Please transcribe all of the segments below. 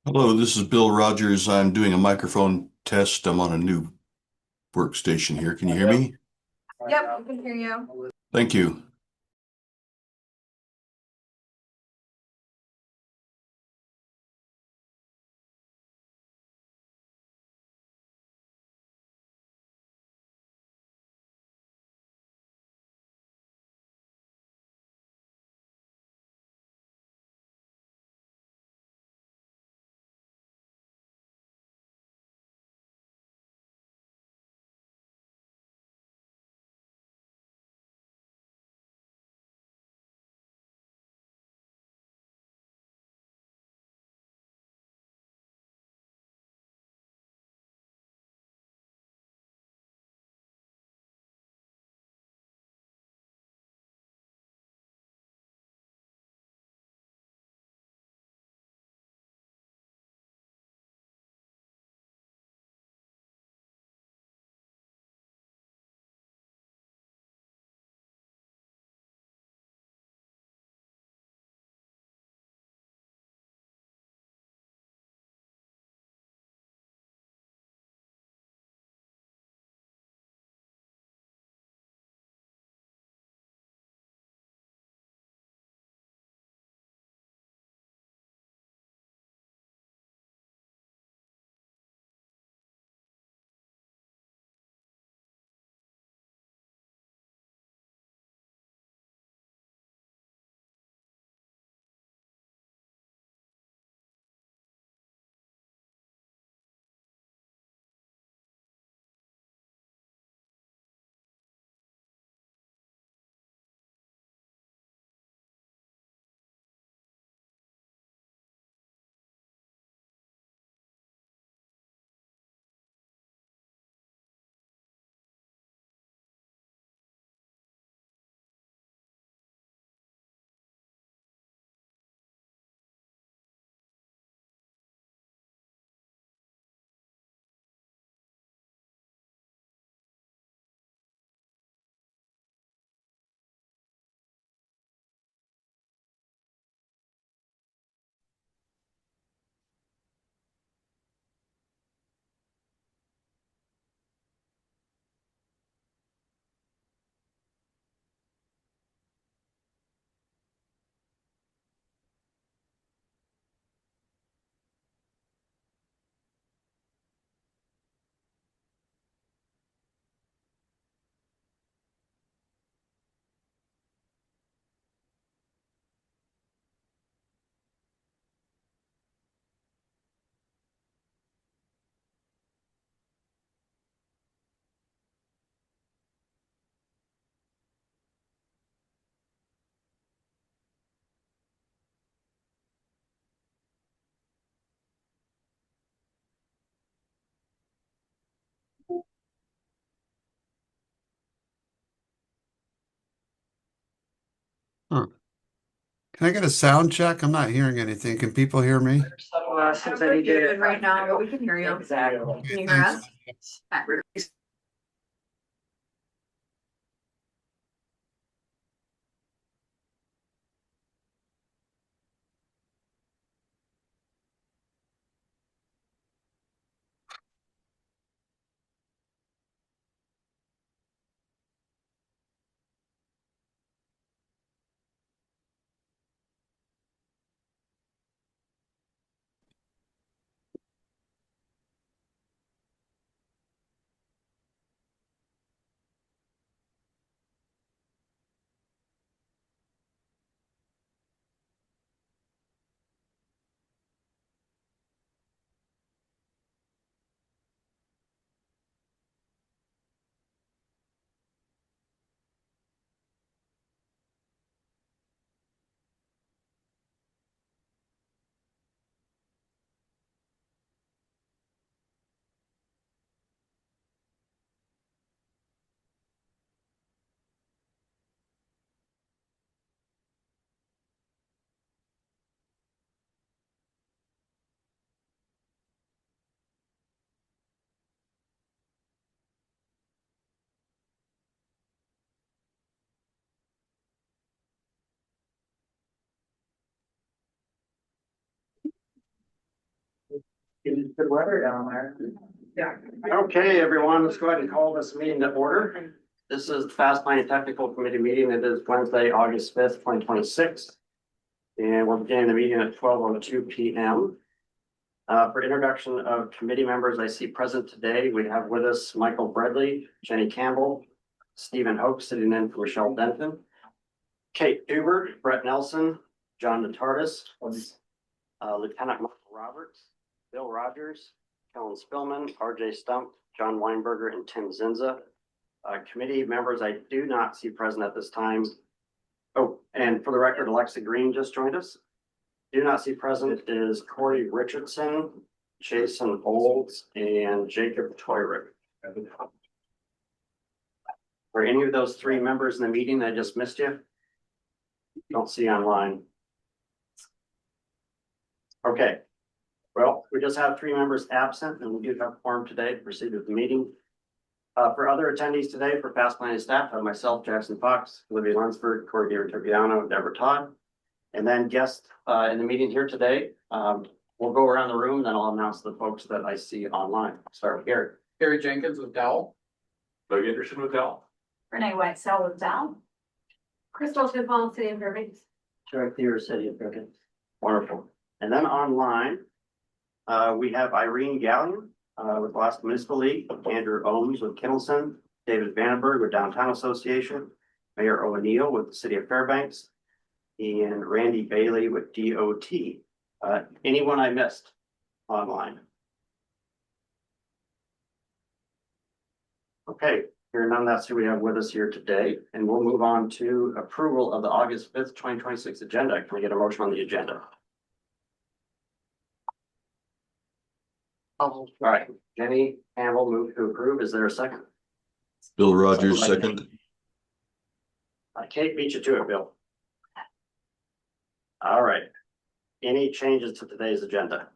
Hello, this is Bill Rogers. I'm doing a microphone test. I'm on a new workstation here. Can you hear me? Yep, I can hear you. Thank you. Huh. Can I get a sound check? I'm not hearing anything. Can people hear me? Somebody did it right now, but we can hear you. Okay, Can you hear thanks. us? It's good weather down there. Yeah. Okay, everyone, let's go ahead and call this meeting to order. This is the Fast Lane Technical Committee meeting. It is Wednesday, August 5th, 2026. And we're beginning the meeting at 12:02 p.m. For introduction of committee members, I see present today, we have with us Michael Bradley, Jenny Campbell, Stephen Hoke sitting in for Michelle Denton, Kate Duber, Brett Nelson, John DeTardis, Lieutenant Michael Roberts, Bill Rogers, Kellen Spillman, RJ Stump, John Weinberger, and Tim Zinza. Committee members I do not see present at this time. Oh, and for the record, Alexa Green just joined us. Do not see present is Corey Richardson, Jason Olds, and Jacob Toyrick. Are any of those three members in the meeting that I just missed you? Don't see online. Okay. Well, we just have three members absent and we do have a quorum today to proceed with the meeting. For other attendees today, for Fast Lane staff, myself, Jackson Fox, Olivia Lunsford, Corey Topiano, Deborah Todd. And then guests in the meeting here today, we'll go around the room and then I'll announce the folks that I see online. Start with Gary. Gary Jenkins with Dowell. Doug Anderson with Dell. Renee Whitesell with Dow. Crystal Chipon, City of Fairbanks. Shark Theater, City of Fairbanks. Wonderful. And then online, we have Irene Gallion with Alaska Municipal League, Andrew Ohms with Kittleson, David Vandenberg with Downtown Association, Mayor O'Neill with the City of Fairbanks, and Randy Bailey with DOT. Anyone I missed online? Okay, here none, that's who we have with us here today, and we'll move on to approval of the August 5th, 2026 agenda. Can we get a motion on the agenda? All right, Jenny Campbell moved to approve. Is there a second? Bill Rogers, second. Kate beat you to it, Bill. All right. Any changes to today's agenda?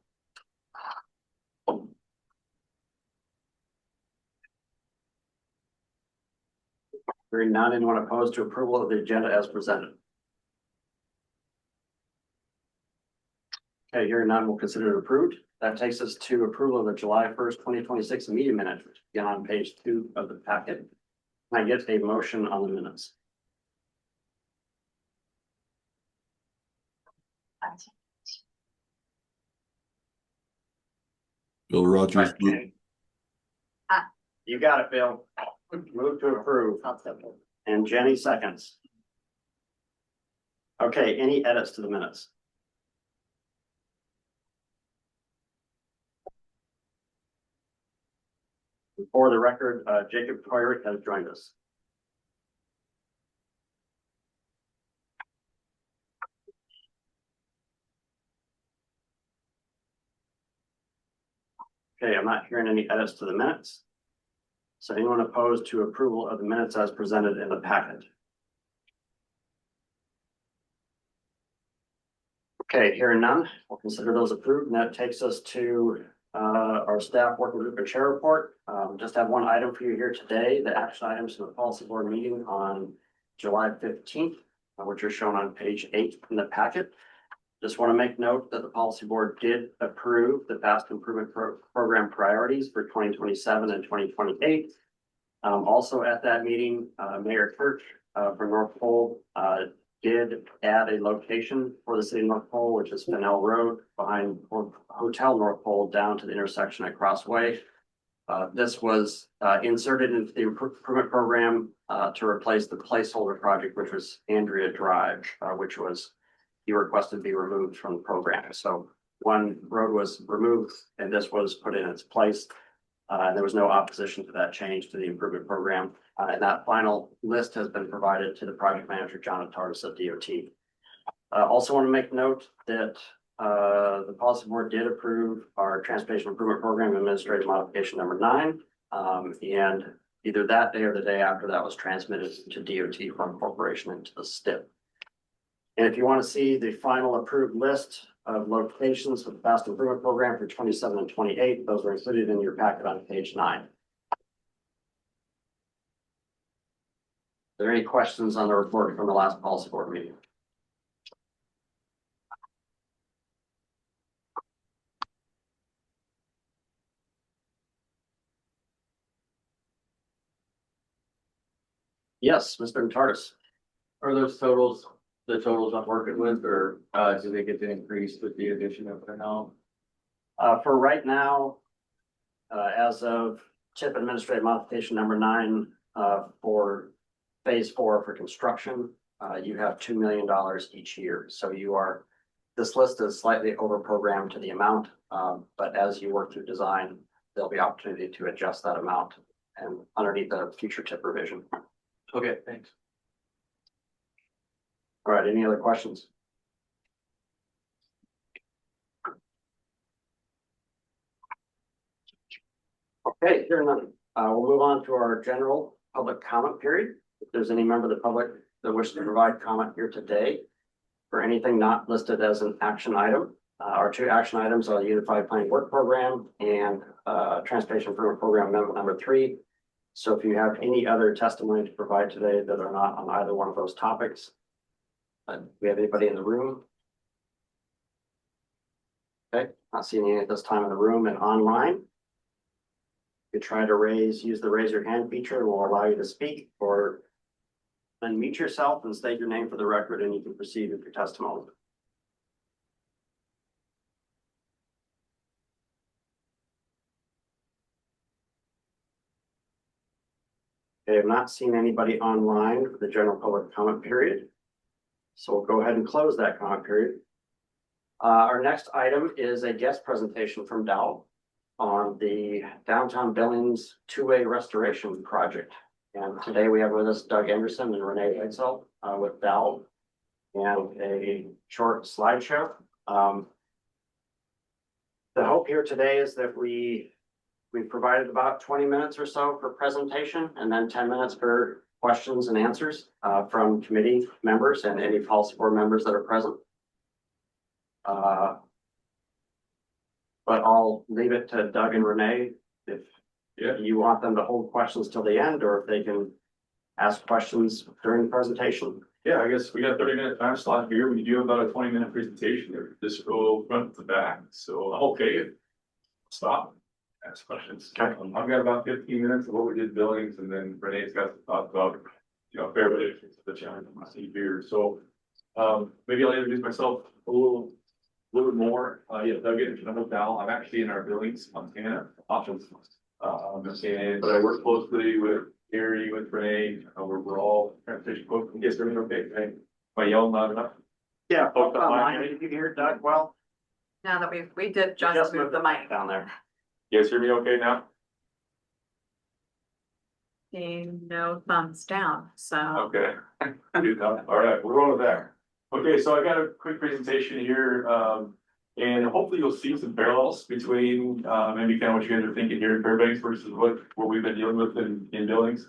Hearing none, anyone opposed to approval of the agenda as presented? Okay, hearing none, we'll consider it approved. That takes us to approval of the July 1st, 2026 meeting minutes, which begin on page 2 of the packet. Can I get a motion on the minutes? Bill Rogers, You got it, Bill. Move to approve. And Jenny seconds. Okay, any edits to the minutes? For the record, Jacob Toyrick has joined us. Okay, I'm not hearing any edits to the minutes. So anyone opposed to approval of the minutes as presented in the packet? Okay, hearing none, we'll consider those approved, and that takes us to our staff working group and chair report. Just have one item for you here today, the action items from the policy board meeting on July 15th, which are shown on page 8 in the packet. Just want to make note that the policy board did approve the fast improvement program priorities for 2027 and 2028. Also at that meeting, Mayor Kirk for North Pole did add a location for the city of North Pole, which is Fennell Road behind Hotel North Pole down to the intersection at Crossway. This was inserted into the improvement program to replace the placeholder project, which was Andrea Drive, which was he requested to be removed from the program. So one road was removed and this was put in its place. There was no opposition to that change to the improvement program. And that final list has been provided to the project manager, John Tardis at DOT. Also want to make note that the policy board did approve our transportation improvement program administrative modification number 9. And either that day or the day after that was transmitted to DOT for incorporation into the STIP. And if you want to see the final approved list of locations for the fast improvement program for 27 and 28, those are included in your packet on page 9. Are there any questions on the report from the last policy board meeting? Yes, Mr. Tardis. Are those totals, the totals I'm working with, or, do they get to increase with the addition of it now? For right now, as of TIP administrative modification number 9, for phase 4 for construction, you have $2 million each year. So this list is slightly over programmed to the amount, but as you work through design, there'll be opportunity to adjust that amount and underneath the future TIP revision. Okay, thanks. All right, any other questions? Okay, here none. We'll move on to our general public comment period. If there's any member of the public that wishes to provide comment here today for anything not listed as an action item, our 2 action items are the Unified Planning Work Program and Transportation Improvement Program Amendment number 3. So if you have any other testimony to provide today that are not on either one of those topics, do we have anybody in the room? Okay, not seeing any at this time in the room and online. You try to use the raise your hand feature, and we'll allow you to speak, or unmute yourself and state your name for the record, and you can proceed with your testimony. Okay, I've not seen anybody online for the general public comment period. So we'll go ahead and close that comment period. Our next item is a guest presentation from Dow on the downtown Billings 2-way restoration project. And today we have with us Doug Anderson and Renee Edsel with Dow and a short slideshow. The hope here today is that we've provided about 20 minutes or so for presentation and then 10 minutes for questions and answers from committee members and any policy board members that are present. But I'll leave it to Doug and Renee if you want them to hold questions till the end, or if they can ask questions during the presentation. Yeah, I guess we got 30-minute time slot here. We do have about a 20-minute presentation there. Just go front to back. So, okay, stop, ask questions. Okay. I've got about 15 minutes of what we did Billings, and then Renee's got to talk about, fair bit of the challenge I see here. So, maybe I'll introduce myself a little bit more. Doug Anderson, I'm with Dow. I'm actually in our Billings, Montana office. But I work closely with Gary, with Renee. We're all transportation folks. I guess everything okay, right? Am I yelling loud enough? Yeah, folks online, online. did you hear Doug? Well, Now that we did just move the mic. down there. You guys hear me okay now? Seeing no thumbs down, so. Okay. Do that. All right, we're rolling with that. Okay, so I got a quick presentation here, and hopefully you'll see some parallels between maybe kind of what you guys are thinking here in Fairbanks versus what we've been dealing with in Billings.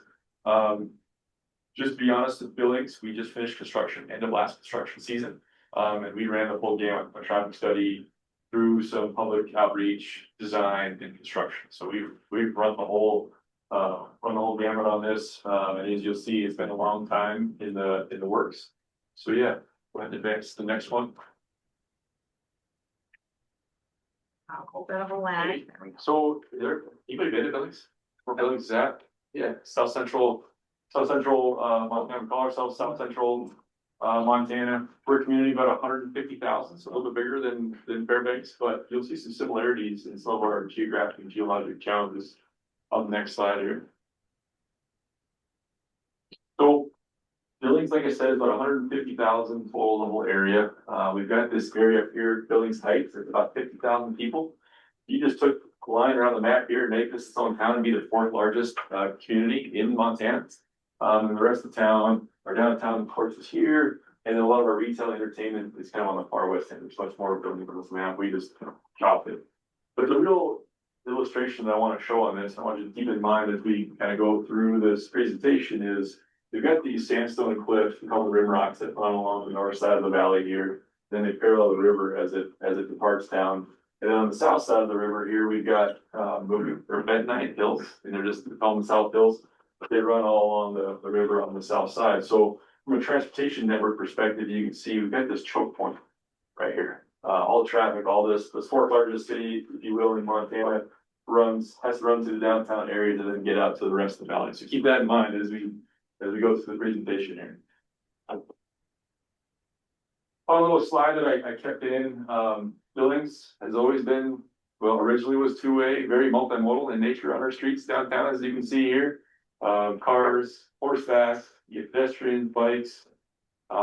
Just to be honest, with Billings, we just finished construction, end of last construction season, and we ran the full gamut, a traffic study through some public outreach, design, and construction. So we've run the whole gamut on this, and as you'll see, it's been a long time in the works. So yeah, go ahead and advance to the next one. A little bit of a lag. So anybody been to Billings? Where Billings is at? Yeah, South Central, Montana. We call ourselves South Central Montana. We're a community about 150,000, so a little bit bigger than Fairbanks, but you'll see some similarities in some of our geographic and geologic challenges on the next slide here. So Billings, like I said, is about 150,000 total level area. We've got this area up here, Billings Heights, it's about 50,000 people. You just took a line around the map here and make this its own town and be the 4th largest community in Montana. And the rest of the town, our downtown, of course, is here. And then a lot of our retail entertainment is kind of on the far west end. There's much more building on this map. We just chopped it. But the real illustration that I want to show on this, I want you to keep in mind as we kind of go through this presentation is we've got these sandstone cliffs, we call them rim rocks that run along the north side of the valley here. Then they parallel the river as it departs down. And then on the south side of the river here, we've got Bentonite Hills, and they're just called the South Hills. But they run all along the river on the south side. So from a transportation network perspective, you can see we've got this choke point right here. All the traffic, all this 4th largest city, if you will, in Montana, has to run through the downtown area to then get out to the rest of the valley. So keep that in mind as we as we go through the presentation here. On a little slide that I kept in, Billings has always been, well, originally was two-way, very multimodal in nature on our streets downtown, as you can see here. Cars, horseback, you get pedestrians, bikes,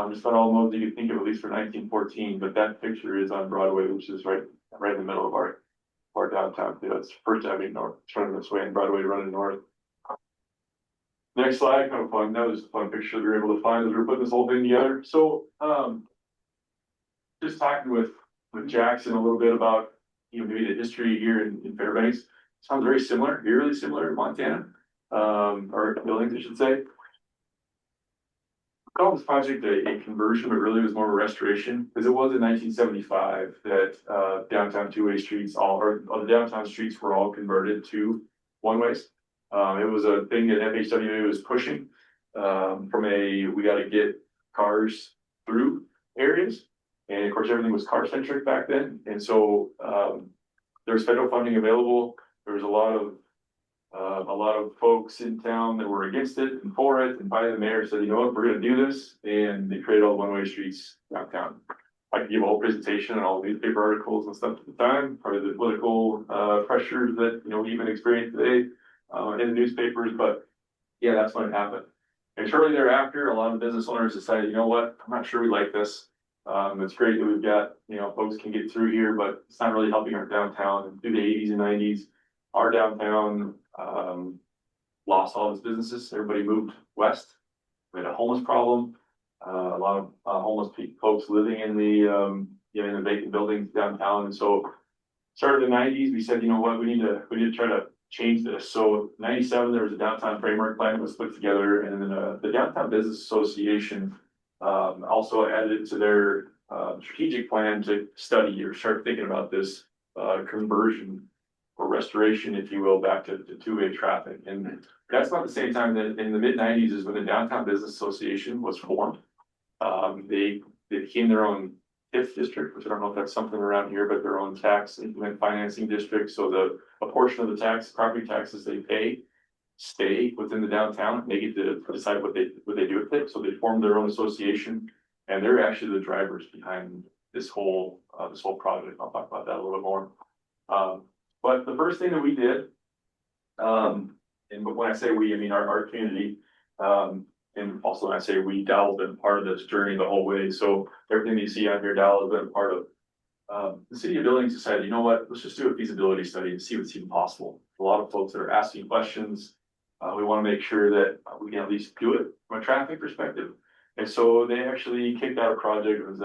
just about all modes you could think of, at least for 1914, but that picture is on Broadway, which is right in the middle of our downtown. It's First Avenue North, turning this way, and Broadway running north. Next slide, kind of fun. That was a fun picture we were able to find as we were putting this whole thing together. So, just talking with Jackson a little bit about, maybe the history here in Fairbanks. Sounds very similar, eerily similar in Montana, or Billings, I should say. I call this project a conversion, but really was more of a restoration, because it was in 1975 that downtown two-way streets, the downtown streets were all converted to one-ways. It was a thing that FHWA was pushing from we got to get cars through areas. And of course, everything was car centric back then. And so there was federal funding available. There was a lot of folks in town that were against it and for it. And finally, the mayor said, you know what, we're going to do this. And they created all one-way streets downtown. I could give a whole presentation on all the newspaper articles and stuff at the time, probably the political pressures that we even experience today in the newspapers. But yeah, that's when it happened. And shortly thereafter, a lot of business owners decided, you know what, I'm not sure we like this. It's great that we've got, folks can get through here, but it's not really helping our downtown. And through the 80s and 90s, our downtown lost all its businesses. Everybody moved west. We had a homeless problem. A lot of homeless folks living in the vacant buildings downtown. And so, started in the 90s, we said, you know what, we need to try to change this. So, 97, there was a downtown framework plan that was put together, and then the Downtown Business Association also added to their strategic plan to study or start thinking about this conversion or restoration, if you will, back to two-way traffic. And that's about the same time that in the mid-90s is when the Downtown Business Association was formed. They became their own TIF district, which I don't know if that's something around here, but their own tax increment financing district. So a portion of the property taxes they pay stay within the downtown. They get to decide what they do with it. So they formed their own association, and they're actually the drivers behind this whole project. I'll talk about that a little bit more. But the first thing that we did, and when I say we, I mean our community, and also when I say we, Dowell's been part of this journey the whole way. So everything you see out here, Dowell has been a part of. The city of Billings decided, you know what, let's just do a feasibility study and see what's even possible. A lot of folks that are asking questions. We want to make sure that we can at least do it from a traffic perspective. And so they actually kicked out a project. It was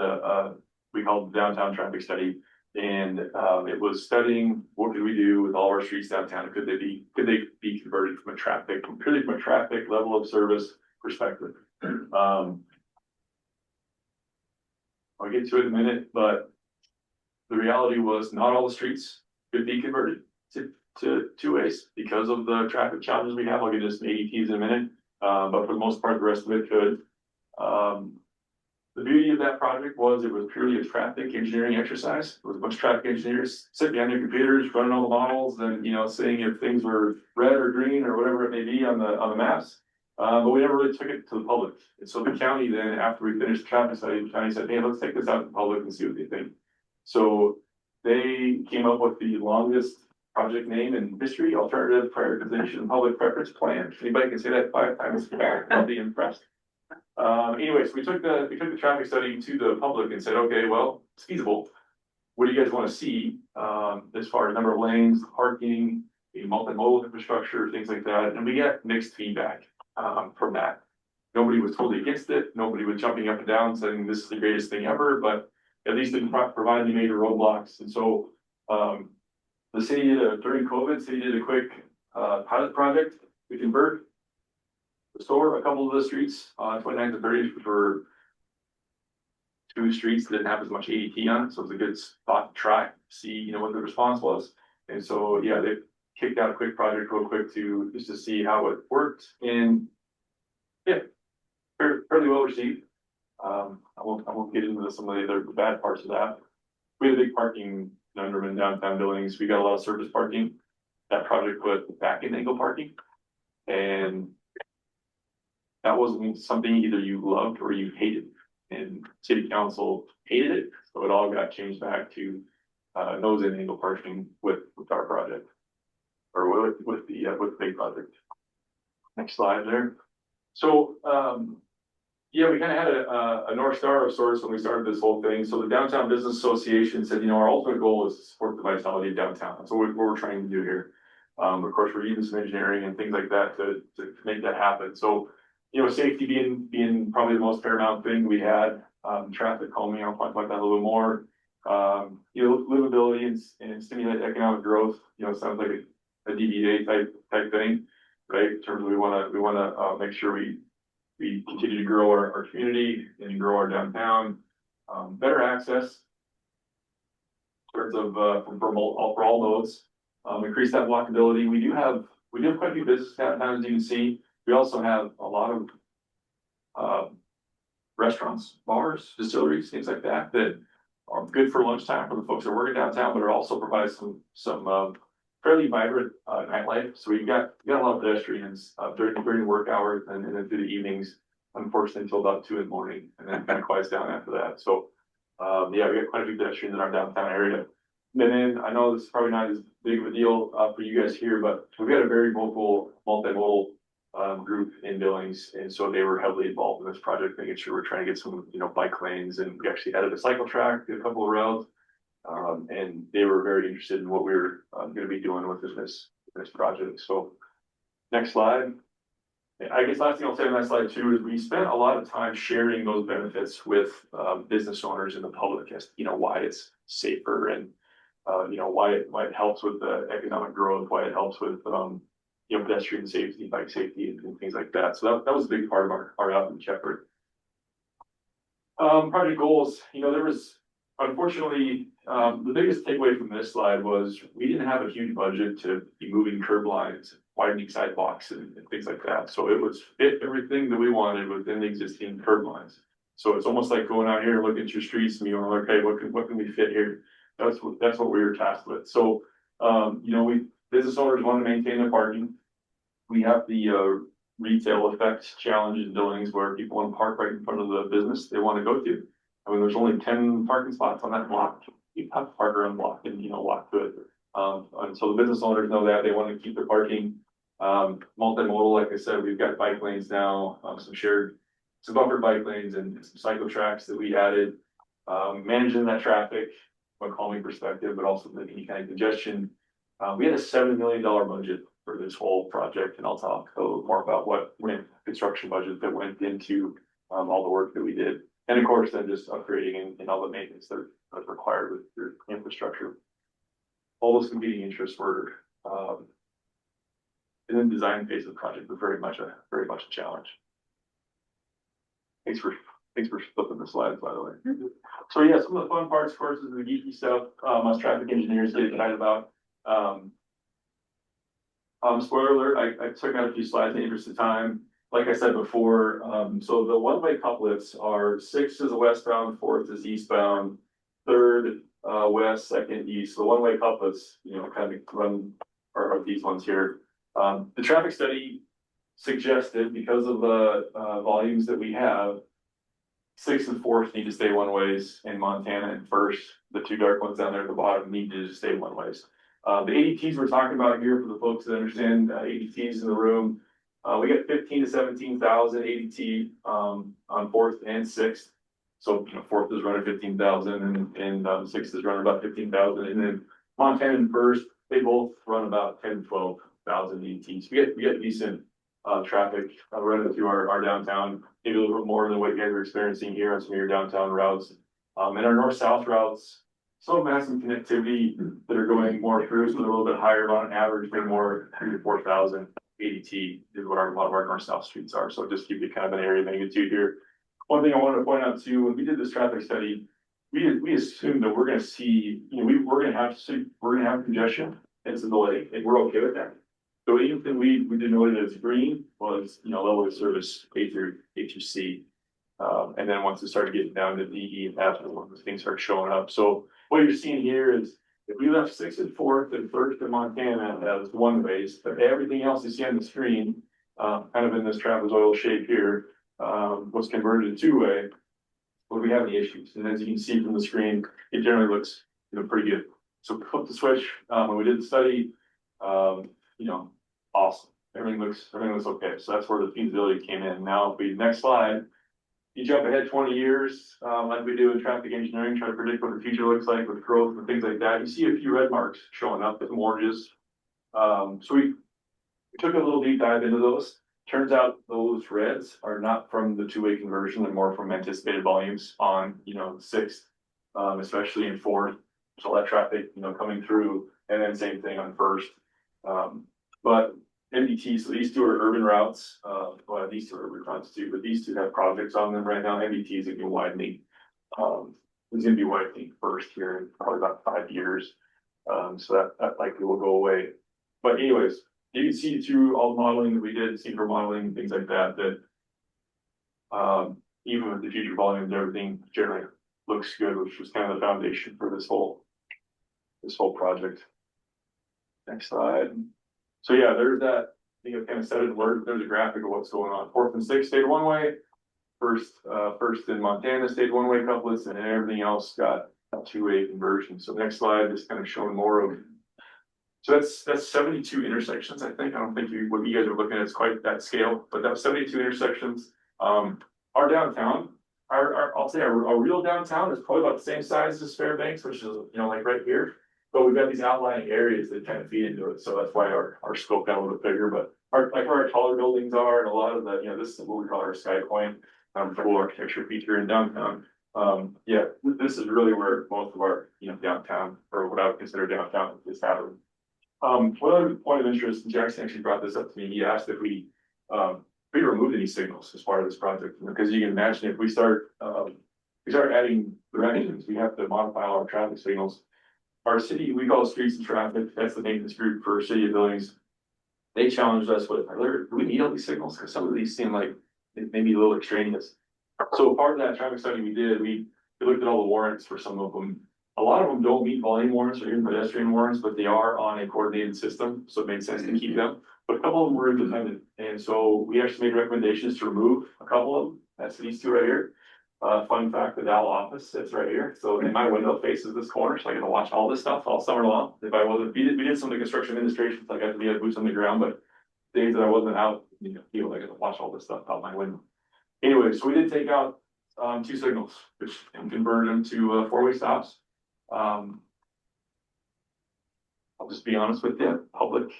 we called it the Downtown Traffic Study. And it was studying what could we do with all our streets downtown? Could they be converted purely from a traffic level of service perspective? I'll get to it in a minute, but the reality was not all the streets could be converted to two ways because of the traffic challenges we have. I'll get into some ADTs in a minute, but for the most part, the rest of it could. The beauty of that project was it was purely a traffic engineering exercise. It was a bunch of traffic engineers sitting behind their computers, running all the models, and seeing if things were red or green or whatever it may be on the maps. But we never really took it to the public. And so the county then, after we finished the traffic study, the county said, hey, let's take this out to the public and see what they think. So they came up with the longest project name in history, Alternative Prioritization Public Preference Plan. Anybody can say that 5 times fast, I'll be impressed. Anyways, we took the traffic study to the public and said, okay, well, it's feasible. What do you guys want to see as far as number of lanes, parking, multimodal infrastructure, things like that? And we got mixed feedback from that. Nobody was totally against it. Nobody was jumping up and down saying this is the greatest thing ever, but at least didn't provide any major roadblocks. And so the city during COVID, city did a quick pilot project to convert, restore a couple of the streets on 29th and 30th, which were 2 streets that didn't have as much ADT on it. So it was a good spot to try, see, what the response was. And so, yeah, they kicked out a quick project real quick just to see how it worked. And yeah, fairly well received. I won't get into some of the other bad parts of that. We had a big parking conundrum in downtown Billings. We got a lot of surface parking. That project put back in angle parking. And that wasn't something either you loved or you hated. And city council hated it, so it all got changed back to nose and angle parking with our project. Or with the big project. Next slide there. So, yeah, we kind of had a North Star of sorts when we started this whole thing. So the Downtown Business Association said, you know, our ultimate goal is to support the vitality of downtown. That's what we're trying to do here. Of course, we're using some engineering and things like that to make that happen. So, you know, safety being probably the most paramount thing we had, traffic calming, I'll talk about that a little bit more. You know, livability and stimulate economic growth, you know, sounds like a DBA type thing, right? In terms of we wanna make sure we continue to grow our community and grow our downtown, better access. In terms of for all nodes, increase that walkability. We do have quite a few businesses downtown, as you can see. We also have a lot of restaurants, bars, distilleries, things like that are good for lunchtime for the folks that work downtown, but are also provide some fairly vibrant nightlife. So we got a lot of pedestrians during work hours and then through the evenings, unfortunately until about 2 a.m, and then kind of quiets down after that. So yeah, we got quite a few pedestrians in our downtown area. And then I know this is probably not as big of a deal for you guys here, but we've got a very vocal multimodal group in Billings, and so they were heavily involved in this project, making sure we're trying to get some, you know, bike lanes, and we actually added a cycle track, did a couple of routes, and they were very interested in what we were going to be doing with this project. So next slide. I guess last thing I'll say on that slide too is we spent a lot of time sharing those benefits with business owners and the public as, you know, why it's safer and you know, why it helps with the economic growth, why it helps with you know, pedestrian safety, bike safety, and things like that. So that was a big part of our outreach effort. Project goals, you know, there was unfortunately the biggest takeaway from this slide was we didn't have a huge budget to be moving curb lines, widening sidewalks, and things like that. So it was fit everything that we wanted within the existing curb lines. So it's almost like going out here and looking at your streets and you're like, okay, what can we fit here? That's what we were tasked with. So you know, business owners want to maintain their parking. We have the retail effect challenge in Billings where people want to park right in front of the business they want to go to. I mean, there's only 10 parking spots on that block. You have to park around the block and, you know, walk to it. And so the business owners know that they want to keep their parking. Multimodal, like I said, we've got bike lanes now, some buffered bike lanes and some cycle tracks that we added. Managing that traffic from a calming perspective, but also any kind of congestion. We had a $7 million budget for this whole project, and I'll talk a little more about what construction budget that went into all the work that we did. And of course, then just upgrading and all the maintenance that's required with your infrastructure. All those competing interests were, and then design phase of the project was very much a challenge. Thanks for flipping the slides, by the way. So yeah, some of the fun parts, of course, is the geeky stuff. Us traffic engineers get excited about. Spoiler alert, I took out a few slides in the interest of time. Like I said before, so the one-way couplets are 6 is a westbound, 4th is eastbound, 3rd west, 2nd east. So the one-way couplets, you know, kind of run are these ones here. The traffic study suggested, because of the volumes that we have, 6th and 4th need to stay one ways in Montana, and 1st, the 2 dark ones down there at the bottom, need to stay one ways. The ADTs we're talking about here, for the folks that understand ADTs in the room, we got 15 to 17,000 ADT on 4th and 6th. So, you know, 4th is running 15,000 and 6th is running about 15,000. And then Montana and 1st, they both run about 10 to 12,000 ADTs. We get decent traffic running through our downtown, maybe a little bit more than what you guys are experiencing here on some of your downtown routes. And our north-south routes, some of them have some connectivity that are going more through, so they're a little bit higher, but on average, maybe more 3,000 to 4,000 ADT is what a lot of our north-south streets are. So just give you kind of an area of magnitude here. One thing I wanted to point out too, when we did this traffic study, we assumed that we're going to see, you know, we're going to have congestion and some delay, and we're okay with that. So anything we denoted as green was, you know, level of service A through C. And then once it started getting down to D, E, and F, things start showing up. So what you're seeing here is if we left 6th and 4th and 1st in Montana as one ways, but everything else you see on the screen kind of in this trapezoidal shape here, was converted to two-way. Would we have any issues? And as you can see from the screen, it generally looks, pretty good. So we flipped the switch, when we did the study, awesome. Everything looks okay. So that's where the feasibility came in. Now, if we, next slide, you jump ahead 20 years, like we do in traffic engineering, try to predict what the future looks like with growth and things like that. You see a few red marks showing up, some oranges. So we took a little deep dive into those. Turns out those reds are not from the two-way conversion, they're more from anticipated volumes on, sixth, especially in fourth. There's a lot of traffic, coming through, and then same thing on first. But MDT, so these two are urban routes, well, these two are urban routes too, but these two have projects on them right now. MDT is gonna be widening. It's gonna be widening first here in probably about 5 years. So that likely will go away. But anyways, you can see through all the modeling that we did, for modeling, things like that, even with the future volumes, everything generally looks good, which was kind of the foundation for this whole project. Next slide. So yeah, there's that, I think I've kind of said it in words, there's a graphic of what's going on. Fourth and sixth stayed one way. First in Montana stayed one way couplets, and everything else got a two-way conversion. So next slide is kind of showing more of. So that's 72 intersections, I think. I don't think what you guys are looking at is quite that scale, but that was 72 intersections. Our downtown, I'll say our real downtown is probably about the same size as Fairbanks, which is, like right here. But we've got these outlying areas that kind of feed into it. So that's why our scope got a little bit bigger, but where our taller buildings are, and a lot of the, this is what we call our Sky Point, cool architecture feature in downtown. Yeah, this is really where most of our, downtown, or what I would consider downtown, is happening. One other point of interest, and Jackson actually brought this up to me. He asked if we removed any signals as part of this project, because you can imagine if we start adding directions, we have to modify all our traffic signals. Our city, we call it Streets and Traffic. That's the maintenance group for City of Billings. They challenged us with, do we need all these signals? Because some of these seem like maybe a little extraneous. So part of that traffic study we did, we looked at all the warrants for some of them. A lot of them don't meet volume warrants or even pedestrian warrants, but they are on a coordinated system, so it made sense to keep them. But a couple of them were independent, and so we actually made recommendations to remove a couple of them. That's these two right here. Fun fact, the Dow office sits right here, so in my window faces this corner, so I get to watch all this stuff all summer long. If I wasn't, we did some of the construction administration, so I got to be boots on the ground, but days that I wasn't out, I got to watch all this stuff out my window. Anyway, so we did take out 2 signals, which and converted them to 4-way stops. I'll just be honest with you, public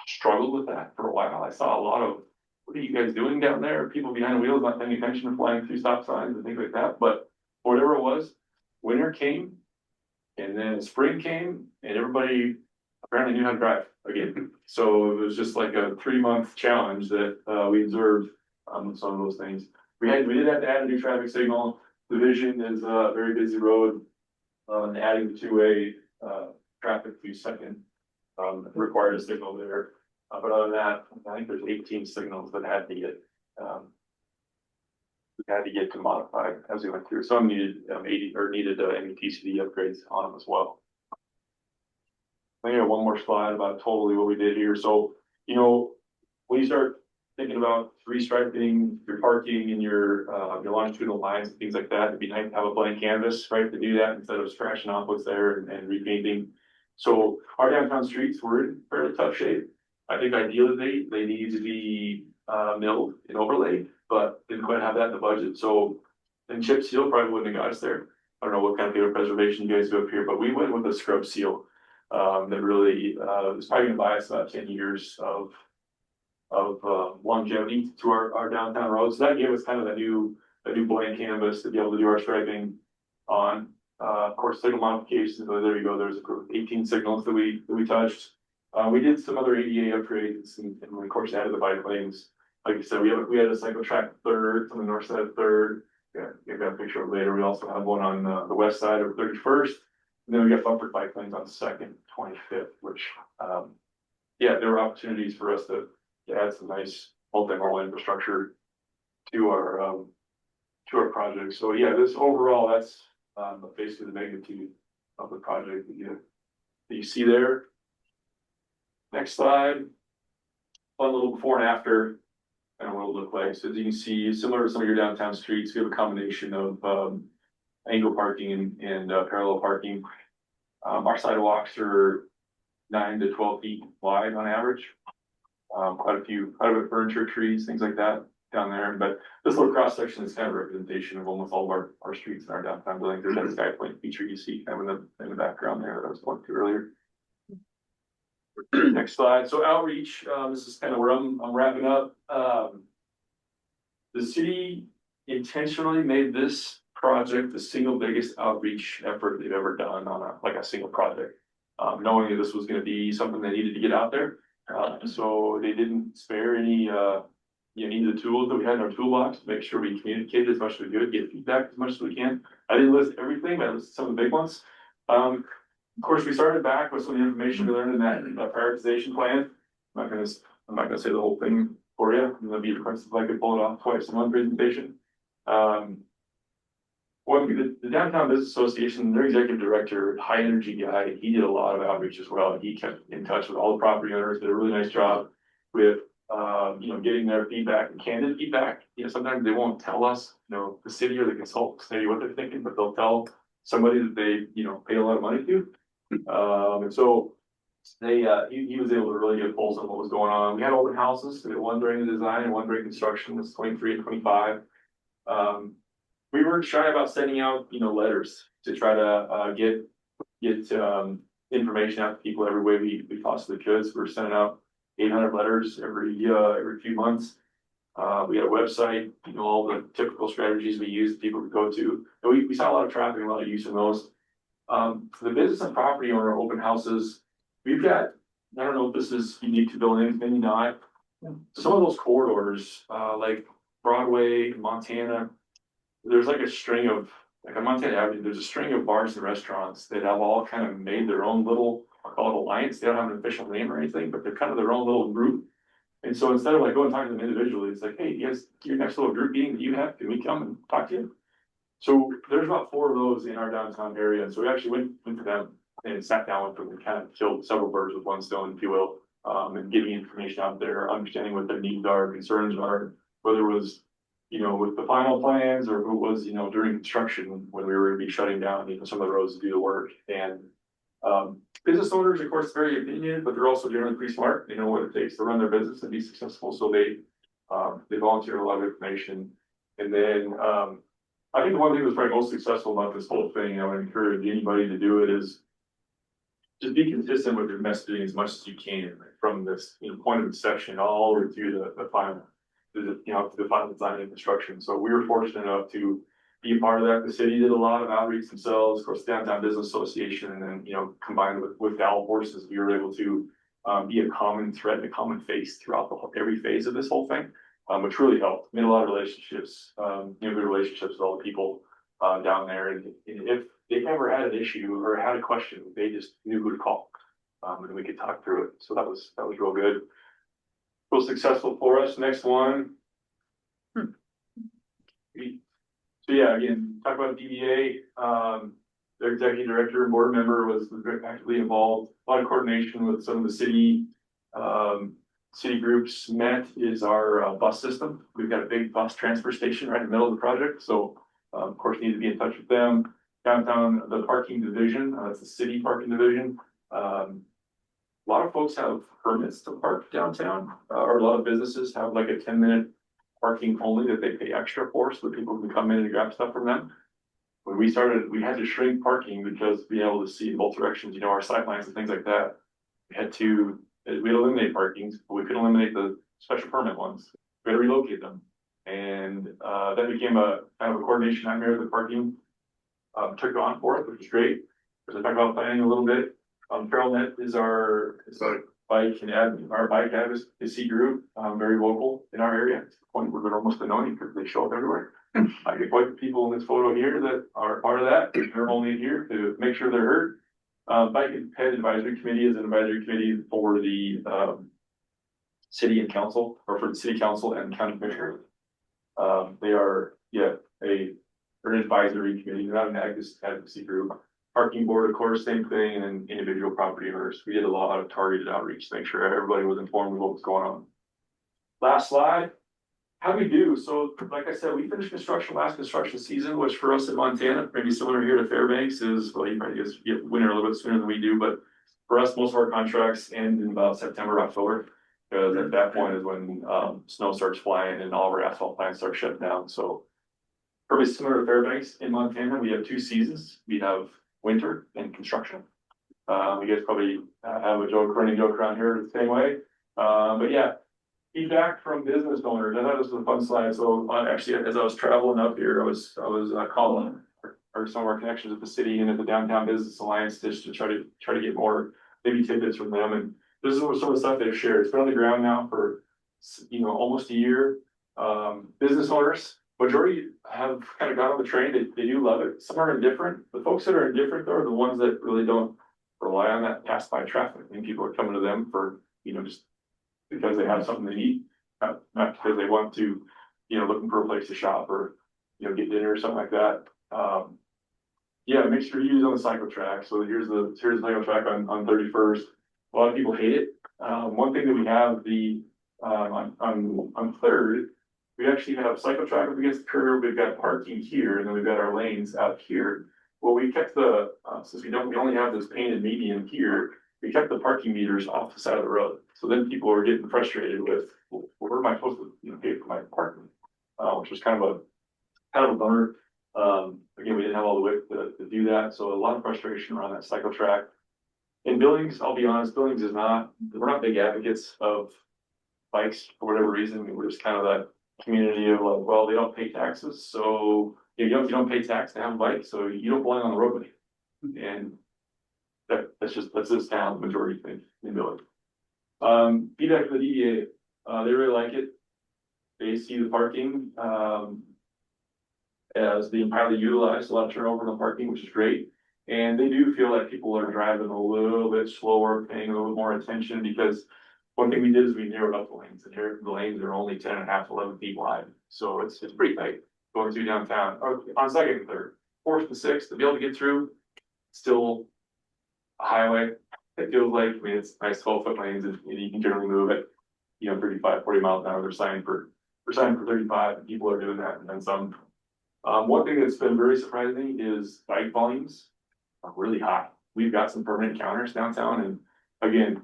struggled with that for a while. I saw a lot of, what are you guys doing down there? People behind the wheels not paying attention and flying through stop signs and things like that. But whatever it was, winter came, and then spring came, and everybody apparently knew how to drive again. So it was just like a 3-month challenge that we observed on some of those things. We did have to add a new traffic signal. The Vision is a very busy road. And adding the 2-way traffic to second required a signal there. But other than that, I think there's 18 signals that had to get modified as we went through. Some needed needed MTCD upgrades on them as well. I think I have one more slide about totally what we did here. So, when you start thinking about restriping your parking and your longitudinal lines and things like that, it'd be nice to have a blank canvas, right, to do that instead of scratching off what's there and repainting. So our downtown streets were in fairly tough shape. I think ideally they need to be milled and overlaid, but didn't quite have that in the budget. So, and chip seal probably wouldn't have got us there. I don't know what kind of paper preservation you guys do up here, but we went with a scrub seal that really was probably gonna buy us about 10 years of longevity to our downtown roads. So that gave us kind of a new blank canvas to be able to do our striping on. Of course, signal modifications. So there you go. There's 18 signals that we touched. We did some other ADA upgrades and of course added the bike lanes. Like I said, we had a cycle track third on the north side of Third. Yeah, give that picture of later. We also have one on the west side of 31st. And then we got bumpered bike lanes on 2nd, 25th, which there were opportunities for us to add some nice multimodal infrastructure to our project. So yeah, this overall, that's basically the magnitude of the project that you see there. Next slide. Fun little before and after. kind of what it'll look like. So as you can see, similar to some of your downtown streets, we have a combination of angle parking and parallel parking. Our sidewalks are 9 to 12 feet wide on average. Quite a bit of furniture, trees, things like that down there. But this little cross section is kind of a representation of almost all of our streets in our downtown building. There's that sky point feature you see kind of in the background there that I was pointing to earlier. Next slide. So outreach, this is kind of where I'm wrapping up. The city intentionally made this project the single biggest outreach effort they've ever done on a single project. Knowing that this was going to be something they needed to get out there. So they didn't spare any of the tools that we had in our toolbox to make sure we communicated as much as we could, get feedback as much as we can. I didn't list everything, but I listed some of the big ones. Of course, we started back with some of the information we learned in that prioritization plan. I'm not gonna say the whole thing for you. I'm gonna be impressed if I could pull it off twice in one presentation. The Downtown Business Association, their executive director, high energy guy, he did a lot of outreach as well. He kept in touch with all the property owners, did a really nice job with, getting their feedback and candid feedback. Sometimes they won't tell us, the city or the consultants, maybe what they're thinking, but they'll tell somebody that they, pay a lot of money to. And so he was able to really get a pulse on what was going on. We had open houses, we had one during the design and one during construction, was 23 and 25. We weren't shy about sending out, letters to try to get information out to people every way we possibly could. So we're sending out 800 letters every few months. We had a website, all the typical strategies we use, people could go to. And we saw a lot of traffic and a lot of use in those. For the business and property owner open houses, we've got, I don't know if this is unique to Billings, maybe not. Some of those corridors, like Broadway, Montana, there's like a string of, like on Montana Avenue, there's a string of bars and restaurants that have all kind of made their own little, I'll call it alliance. They don't have an official name or anything, but they're kind of their own little group. And so instead of like going and talking to them individually, it's like, hey, you guys, your next little group meeting that you have, can we come and talk to you? So there's about 4 of those in our downtown area. And so we actually went to them and sat down with them and kind of killed several birds with one stone, if you will, and getting information out there, understanding what their needs are, concerns are, whether it was, with the final plans or if it was, during construction when we were going to be shutting down, some of the roads to do the work. And business owners, of course, very opinionated, but they're also generally pretty smart. They know what it takes to run their business and be successful. So they volunteer a lot of information. And then I think the one thing that was probably most successful about this whole thing, I would encourage anybody to do it, is just be consistent with your messaging as much as you can, from this point of inception all the way through the final. To the final design and construction. So we were fortunate enough to be a part of that. The city did a lot of outreach themselves, of course, Downtown Business Association, and then, combined with Val Forces, we were able to be a common thread and a common face throughout every phase of this whole thing, which really helped. Made a lot of relationships, good relationships with all the people down there. And if they ever had an issue or had a question, they just knew who to call, and we could talk through it. So that was real good. Was successful for us. Next one. So yeah, again, talk about DDA. Their executive director and board member was very actively involved. A lot of coordination with some of the city groups. Met is our bus system. We've got a big bus transfer station right in the middle of the project. So of course, need to be in touch with them. Downtown, the parking division, that's the city parking division. A lot of folks have permits to park downtown, or a lot of businesses have like a 10-minute parking only that they pay extra for, so that people can come in and grab stuff from them. When we started, we had to shrink parking because being able to see in both directions, our sight lines and things like that. We eliminate parkings, but we couldn't eliminate the special permit ones. We had to relocate them. And that became a kind of a coordination nightmare. The parking took it on for it, which is great. Because I talked about planning a little bit. TrailNet is our bike advocacy group, very local in our area. It's the point where they're almost annoying because they show up everywhere. I get quite the people in this photo here that are part of that. They're only here to make sure they're heard. Bike and Ped Advisory Committee is an advisory committee for the city and council, or for the city council and county commissioner. They are an advisory committee, they're not an advocacy group. Parking board, of course, same thing, and then individual property owners. We did a lot of targeted outreach to make sure everybody was informed of what was going on. Last slide. How we do, so like I said, we finished construction last construction season, which for us in Montana, maybe similar here to Fairbanks is, well, you probably just get winter a little bit sooner than we do, but. For us, most of our contracts end in about September, October, because at that point is when snow starts flying and all of our asphalt plants start shutting down, so. Probably similar to Fairbanks in Montana, we have two seasons, we have winter and construction. You guys probably have a running joke around here the same way, but yeah. Feedback from business owners, I thought this was a fun slide, so actually, as I was traveling up here, I was calling or some of our connections at the city and at the Downtown Business Alliance just to try to get more maybe tidbits from them, and this is some of the stuff they've shared. It's been on the ground now for almost a year. Business owners, majority have kind of got on the train. They do love it. Some are indifferent. The folks that are indifferent though are the ones that really don't rely on that pass by traffic. I mean, people are coming to them for just because they have something they need, not because they want to, looking for a place to shop or get dinner or something like that. Yeah, make sure you use on the cycle track. So here's the cycle track on 31st. A lot of people hate it. One thing that we have on 3rd, we actually have cycle track up against the curb. We've got parking here, and then we've got our lanes out here. Well, we kept since we only have this painted median here, we kept the parking meters off the side of the road. So then people were getting frustrated with, well, where am I supposed to pay for my parking? Which was kind of a bummer. Again, we didn't have all the width to do that, so a lot of frustration around that cycle track. In Billings, I'll be honest, Billings we're not big advocates of bikes for whatever reason. We're just kind of that community of like, well, they don't pay taxes, so you don't pay tax to have a bike, so you don't belong on the roadway. And that's this town majority thing in Billings. Feedback from the DDA, they really like it. They see the parking as being highly utilized, a lot of turnover in the parking, which is great. And they do feel like people are driving a little bit slower, paying a little more attention, because one thing we did is we narrowed up the lanes, and here the lanes are only 10.5 to 11 feet wide. So it's pretty tight going through downtown, or on 2nd and 3rd. 4th and 6th, to be able to get through, still a highway. It feels like, it's nice 12-foot lanes, and you can generally move at 35, 40 miles an hour. They're signed for 35, and people are doing that, and then some. One thing that's been very surprising is bike volumes are really high. We've got some permanent counters downtown, and again,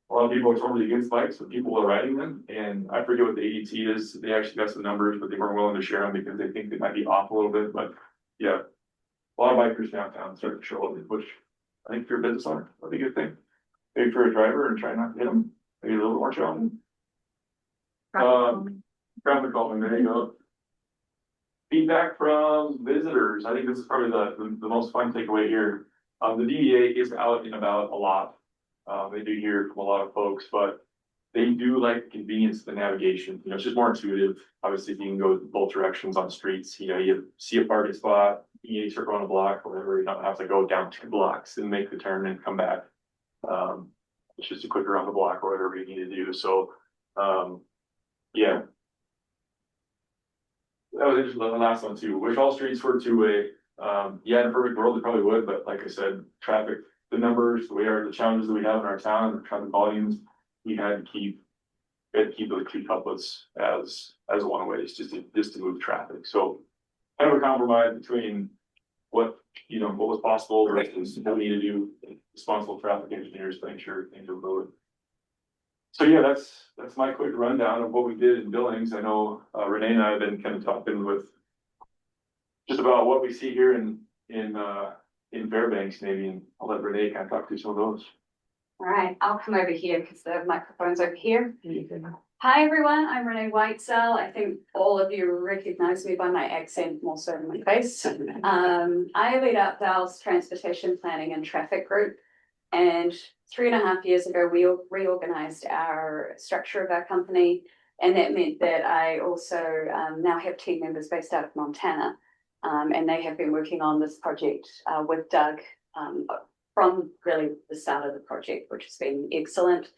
a lot of people are totally against bikes, but people are riding them, and I forget what the ADT is. They actually got some numbers, but they weren't willing to share them because they think they might be off a little bit, but yeah, a lot of bikers downtown starting to show up, which I think for a business owner, that'd be a good thing. Maybe for a driver and try not to hit them, maybe a little bit more show. Traffic calming, there you go. Feedback from visitors. I think this is probably the most fun takeaway here. The DDA is out and about a lot. They do hear from a lot of folks, but they do like the convenience of the navigation. It's just more intuitive. Obviously, if you can go both directions on streets, you see a parking spot, you start going a block, whatever, you don't have to go down 2 blocks and make the turn and come back. It's just a quicker on the block or whatever you need to do. So, yeah. That was interesting, the last one too. Wish all streets were two-way. Yeah, in a perfect world, they probably would, but like I said, traffic, the numbers, the challenges that we have in our town, the traffic volumes, we had to keep those 2 couplets as one-ways just to move traffic. So kind of a compromise between what was possible versus what we need to do, responsible traffic engineers to make sure things are moving. So yeah, that's my quick rundown of what we did in Billings. I know Renee and I have been kind of talking with just about what we see here in Fairbanks, maybe, and I'll let Renee kind of talk through some of those. All right, I'll come over here because the microphone's over here. Hi, everyone. I'm Renee Whitesell. I think all of you recognize me by my accent more so than my face. I lead up Dell's transportation planning and traffic group. And 3.5 years ago, we reorganized our structure of our company. And that meant that I also now have team members based out of Montana. And they have been working on this project with Doug from really the start of the project, which has been excellent.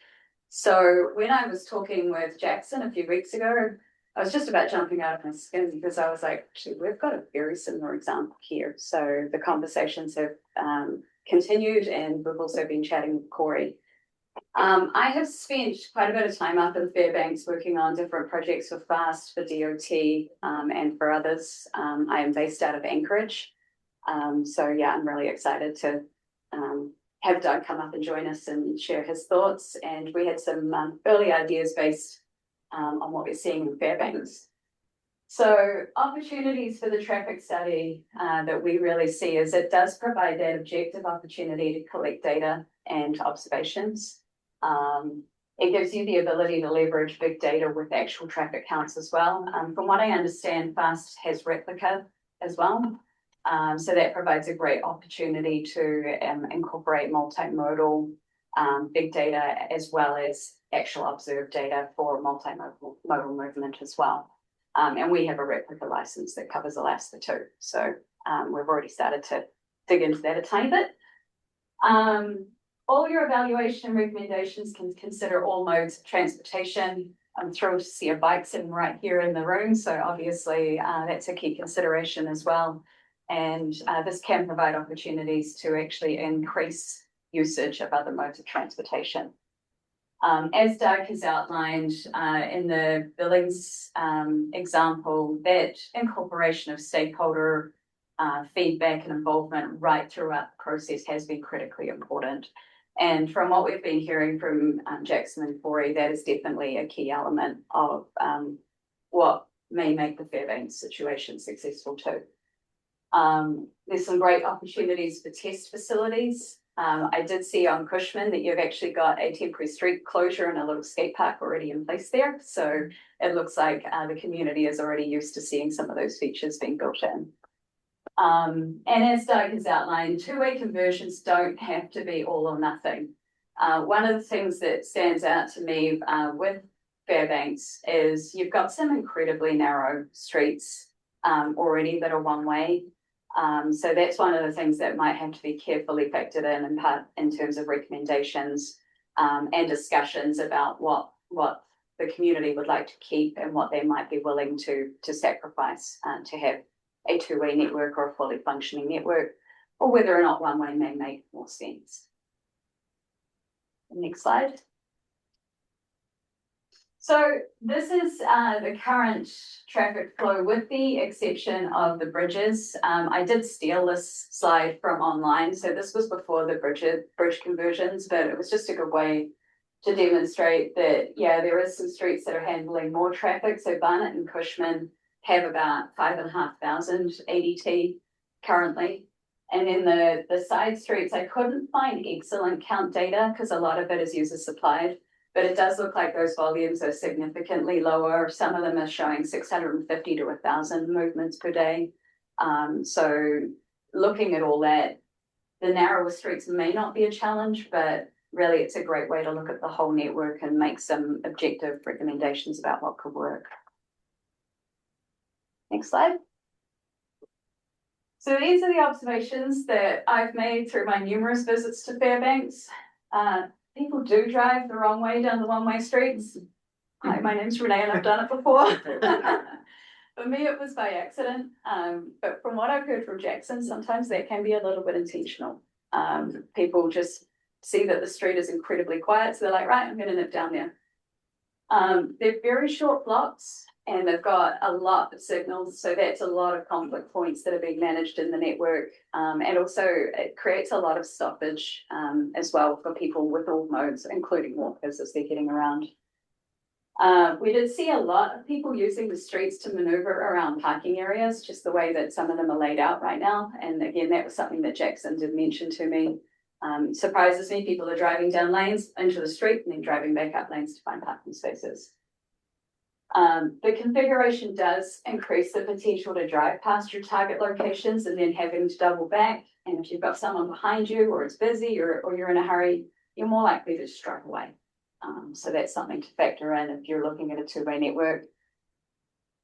So when I was talking with Jackson a few weeks ago, I was just about jumping out of my skin because I was like, actually, we've got a very similar example here. So the conversations have continued, and we've also been chatting with Corey. I have spent quite a bit of time up in Fairbanks working on different projects for FAST, for DOT, and for others. I am based out of Anchorage. So yeah, I'm really excited to have Doug come up and join us and share his thoughts. And we had some early ideas based on what we're seeing in Fairbanks. So opportunities for the traffic study that we really see is it does provide that objective opportunity to collect data and observations. It gives you the ability to leverage big data with actual traffic counts as well. From what I understand, FAST has Replica as well. So that provides a great opportunity to incorporate multimodal big data as well as actual observed data for multimodal movement as well. And we have a Replica license that covers Alaska too. So we've already started to dig into that a tiny bit. All your evaluation recommendations can consider all modes of transportation. I'm thrilled to see a bike sitting right here in the room. So obviously that's a key consideration as well. And this can provide opportunities to actually increase usage of other modes of transportation. As Doug has outlined in the Billings example, that incorporation of stakeholder feedback and involvement right throughout the process has been critically important. And from what we've been hearing from Jackson and Corey, that is definitely a key element of what may make the Fairbanks situation successful too. There's some great opportunities for test facilities. I did see on Cushman that you've actually got a temporary street closure and a little skate park already in place there. So it looks like the community is already used to seeing some of those features being built in. And as Doug has outlined, two-way conversions don't have to be all or nothing. One of the things that stands out to me with Fairbanks is you've got some incredibly narrow streets already that are one-way. So that's one of the things that might have to be carefully factored in part in terms of recommendations and discussions about what the community would like to keep and what they might be willing to sacrifice to have a two-way network or a fully functioning network, or whether or not one-way may make more sense. Next slide. So this is the current traffic flow with the exception of the bridges. I did steal this slide from online. So this was before the bridge conversions, but it was just a good way to demonstrate that, yeah, there is some streets that are handling more traffic. So Barnett and Cushman have about 5,500 ADT currently. And in the side streets, I couldn't find excellent count data because a lot of it is user supplied. But it does look like those volumes are significantly lower. Some of them are showing 650 to 1,000 movements per day. So looking at all that, the narrower streets may not be a challenge, but really it's a great way to look at the whole network and make some objective recommendations about what could work. Next slide. So these are the observations that I've made through my numerous visits to Fairbanks. People do drive the wrong way down the one-way streets. Hi, my name's Renee and I've done it before. For me, it was by accident. But from what I've heard from Jackson, sometimes that can be a little bit intentional. People just see that the street is incredibly quiet. So they're like, right, I'm going to nip down there. They're very short blocks and they've got a lot of signals. So that's a lot of conflict points that are being managed in the network. And also it creates a lot of stoppage as well for people with all modes, including walkers as they're getting around. We did see a lot of people using the streets to maneuver around parking areas, just the way that some of them are laid out right now. And again, that was something that Jackson did mention to me. Surprises me, people are driving down lanes into the street and then driving back up lanes to find parking spaces. The configuration does increase the potential to drive past your target locations and then having to double back. And if you've got someone behind you or it's busy or you're in a hurry, you're more likely to just drive away. So that's something to factor in if you're looking at a two-way network.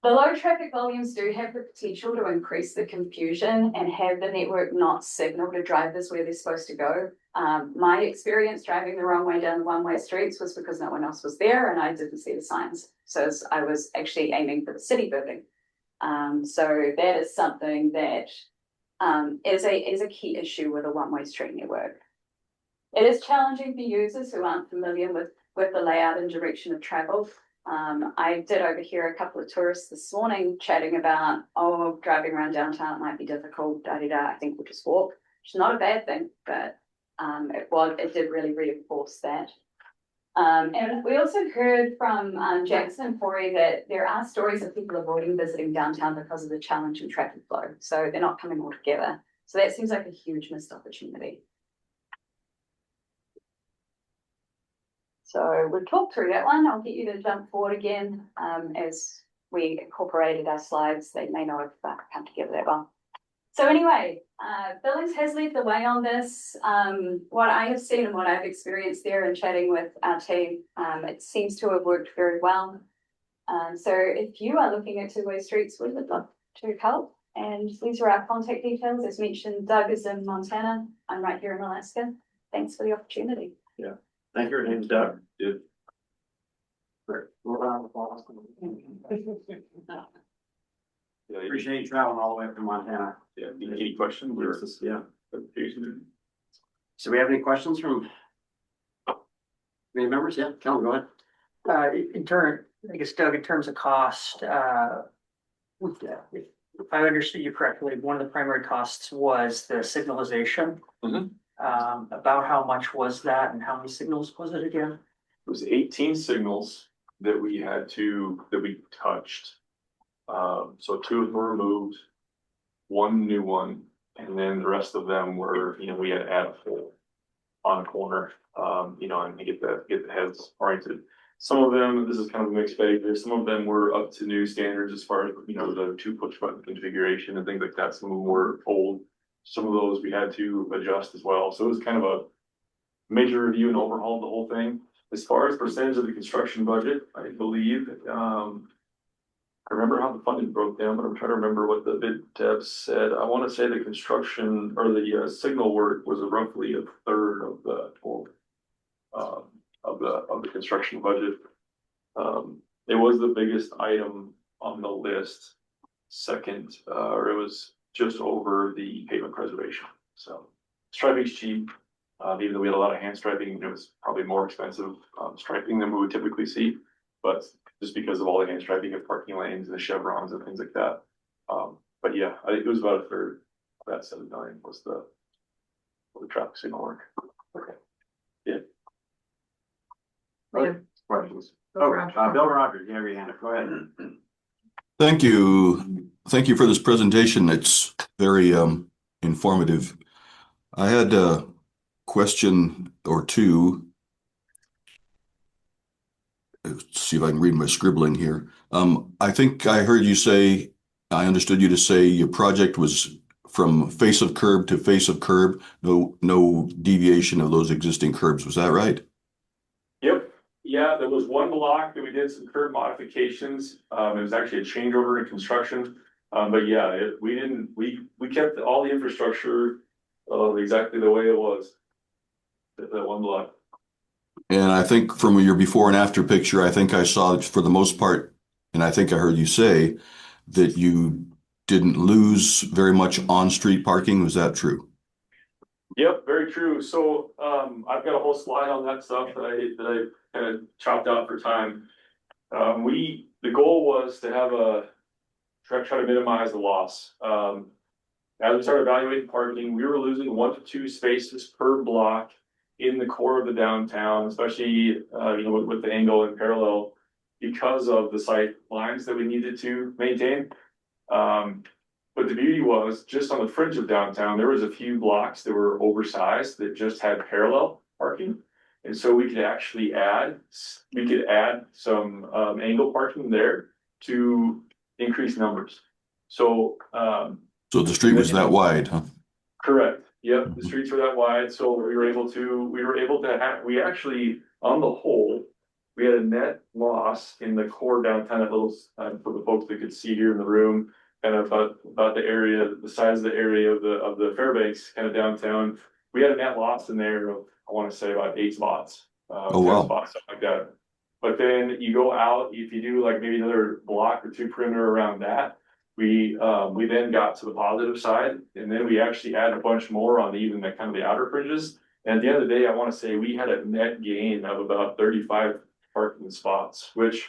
The low traffic volumes do have the potential to increase the confusion and have the network not signal to drivers where they're supposed to go. My experience driving the wrong way down the one-way streets was because no one else was there and I didn't see the signs. So I was actually aiming for the city building. So that is something that is a key issue with a one-way street network. It is challenging for users who aren't familiar with the layout and direction of travel. I did overhear a couple of tourists this morning chatting about, oh, driving around downtown might be difficult, I think we'll just walk. Which is not a bad thing, but it did really reinforce that. And we also heard from Jackson and Corey that there are stories of people avoiding visiting downtown because of the challenging traffic flow. So they're not coming all together. So that seems like a huge missed opportunity. So we'll talk through that one. I'll get you to jump forward again as we incorporated our slides. They may not have come together that well. So anyway, Billings has led the way on this. What I have seen and what I've experienced there and chatting with our team, it seems to have worked very well. So if you are looking at two-way streets, we would love to help. And these are our contact details. As mentioned, Doug is in Montana. I'm right here in Alaska. Thanks for the opportunity. Yeah. Thank you. Your name's Doug. Yeah. Great. Yeah, Appreciate you traveling all the way up to Montana. yeah, any questions or Yeah. clarification? So we have any questions from any members? Yeah, Kellen, go ahead. In turn, I guess Doug, in terms of cost, if I understood you correctly, one of the primary costs was the signalization. Mhm. About how much was that and how many signals was it again? It was 18 signals that we touched. So 2 of them were removed, 1 new one, and then the rest of them were, we had to add a pole on a corner, and to get the heads oriented. Some of them, this is kind of a mixed bag there. Some of them were up to new standards as far as, the 2 push button configuration and things like that. Some of them were old. Some of those we had to adjust as well. So it was kind of a major review and overhaul of the whole thing. As far as percentage of the construction budget, I believe, I remember how the funding broke down, but I'm trying to remember what the bid dev said. I want to say the construction or the signal work was roughly a third of the total of the construction budget. It was the biggest item on the list. Second, or it was just over the pavement preservation. So striping's cheap. Even though we had a lot of hand striping, it was probably more expensive striping than we would typically see. But just because of all the hand striping of parking lanes and the chevrons and things like that. But yeah, I think it was about a third of that 7 million was the traffic signal work. Okay. Yeah. Questions? Bill Rogers, you have your hand up. Go ahead. Thank you. Thank you for this presentation. It's very informative. I had a question or two. Let's see if I can read my scribbling here. I think I heard you say, I understood you to say your project was from face of curb to face of curb, no deviation of those existing curbs. Was that right? Yep. Yeah, there was one block that we did some curb modifications. It was actually a changeover in construction. But yeah, we kept all the infrastructure exactly the way it was. That one block. And I think from your before and after picture, I think I saw for the most part, and I think I heard you say that you didn't lose very much on-street parking. Was that true? Yep, very true. So I've got a whole slide on that stuff that I kind of chopped out for time. The goal was to have try to minimize the loss. As we started evaluating parking, we were losing 1 to 2 spaces per block in the core of the downtown, especially with the angle and parallel because of the sight lines that we needed to maintain. But the beauty was just on the fringe of downtown, there was a few blocks that were oversized that just had parallel parking. And so we could actually add some angle parking there to increase numbers. So the street was that wide, huh? Correct. Yep, the streets were that wide, so we were able to have, we actually, on the whole, we had a net loss in the core downtown, that little, for the folks that could see here in the room, kind of about the area, the size of the area of the Fairbanks kind of downtown. We had a net loss in there of, I want to say about 8 spots. Oh, wow. 10 spots, something like that. But then you go out, if you do like maybe another block or 2 perimeter around that, we then got to the positive side, and then we actually added a bunch more on even the kind of the outer fringes. And at the end of the day, I want to say we had a net gain of about 35 parking spots, which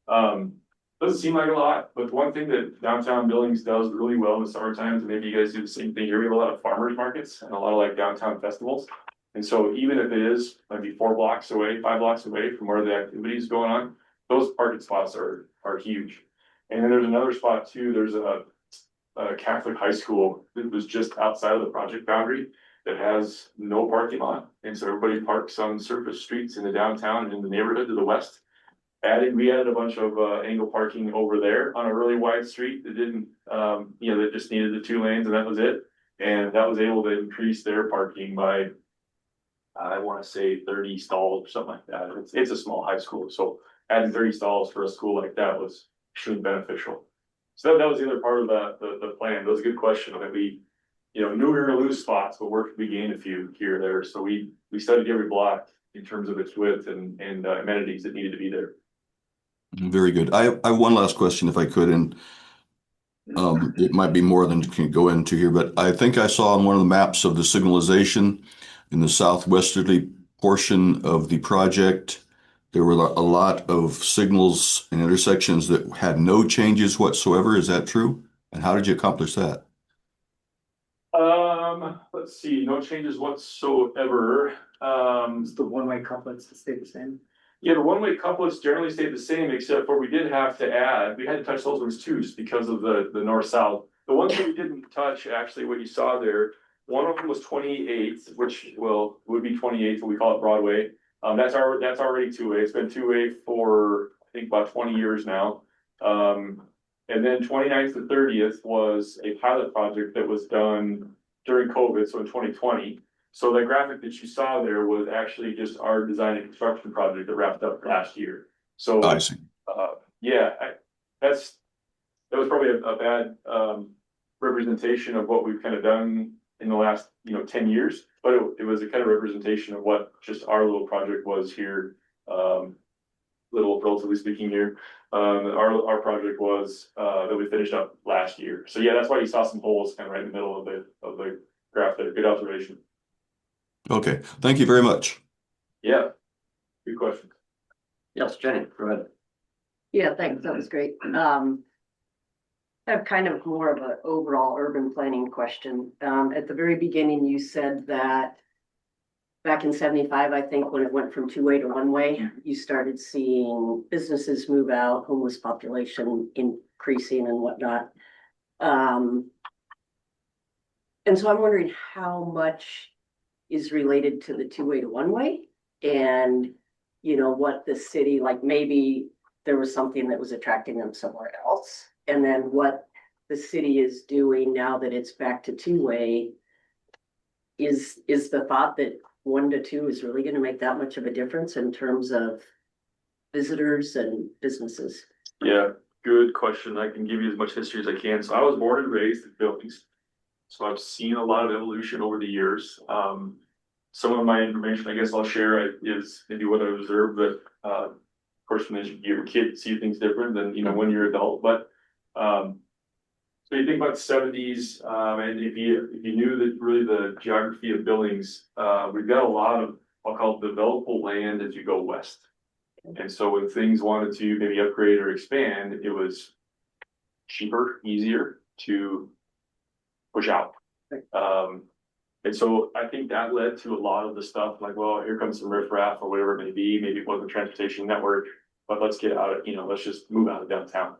doesn't seem like a lot, but one thing that downtown Billings does really well in the summer times, and maybe you guys do the same thing here, we have a lot of farmers markets and a lot of like downtown festivals. And so even if it is maybe 4 blocks away, 5 blocks away from where the activity is going on, those parking spots are huge. And then there's another spot too, there's a Catholic high school that was just outside of the project boundary that has no parking lot. And so everybody parks on surface streets in the downtown and in the neighborhood to the west. We added a bunch of angle parking over there on a really wide street that didn't, that just needed the 2 lanes and that was it. And that was able to increase their parking by, I want to say 30 stalls or something like that. It's a small high school, so adding 30 stalls for a school like that was extremely beneficial. So that was the other part of the plan. That was a good question. I mean, we, knew we were gonna lose spots, but we gained a few here or there. So we studied every block in terms of its width and amenities that needed to be there. Very good. I have one last question if I could, and it might be more than you can go into here, but I think I saw on one of the maps of the signalization in the southwesterly portion of the project, there were a lot of signals and intersections that had no changes whatsoever. Is that true? And how did you accomplish that? Let's see, no changes whatsoever. The one-way couplets that stay the same. Yeah, the one-way couplets generally stayed the same, except for we had to touch those ones too, just because of the north-south. The ones that we didn't touch, actually, what you saw there, one of them was 28th, which would be 28th, but we call it Broadway. That's already 2-way. It's been 2-way for, I think, about 20 years now. And then 29th to 30th was a pilot project that was done during COVID, so in 2020. So the graphic that you saw there was actually just our design and construction project that wrapped up last year. So I see. That was probably a bad representation of what we've kind of done in the last 10 years, but it was a kind of representation of what just our little project was here. Relatively speaking here, our project was that we finished up last year. So yeah, that's why you saw some holes kind of right in the middle of the graph there. Good observation. Okay, thank you very much. Yeah, good question. Yes, Jenny, go ahead. Yeah, thanks. That was great. I have kind of more of an overall urban planning question. At the very beginning, you said that back in 75, I think, when it went from 2-way to 1-way, you started seeing businesses move out, homeless population increasing and whatnot. And so I'm wondering how much is related to the 2-way to 1-way, and what the city, like maybe there was something that was attracting them somewhere else, and then what the city is doing now that it's back to 2-way. Is the thought that 1 to 2 is really going to make that much of a difference in terms of visitors and businesses? Yeah, good question. I can give you as much history as I can. So I was born and raised in Billings. So I've seen a lot of evolution over the years. Some of my information, I guess I'll share is maybe what I observed, but of course, when you're a kid, you see things different than, when you're an adult. But so you think about the 70s, and if you knew that really the geography of Billings, we've got a lot of, I'll call it developable land as you go west. And so when things wanted to maybe upgrade or expand, it was cheaper, easier to push out. And so I think that led to a lot of the stuff like, well, here comes some riffraff or whatever it may be. Maybe it wasn't a transportation network, but let's get out of, let's just move out of downtown.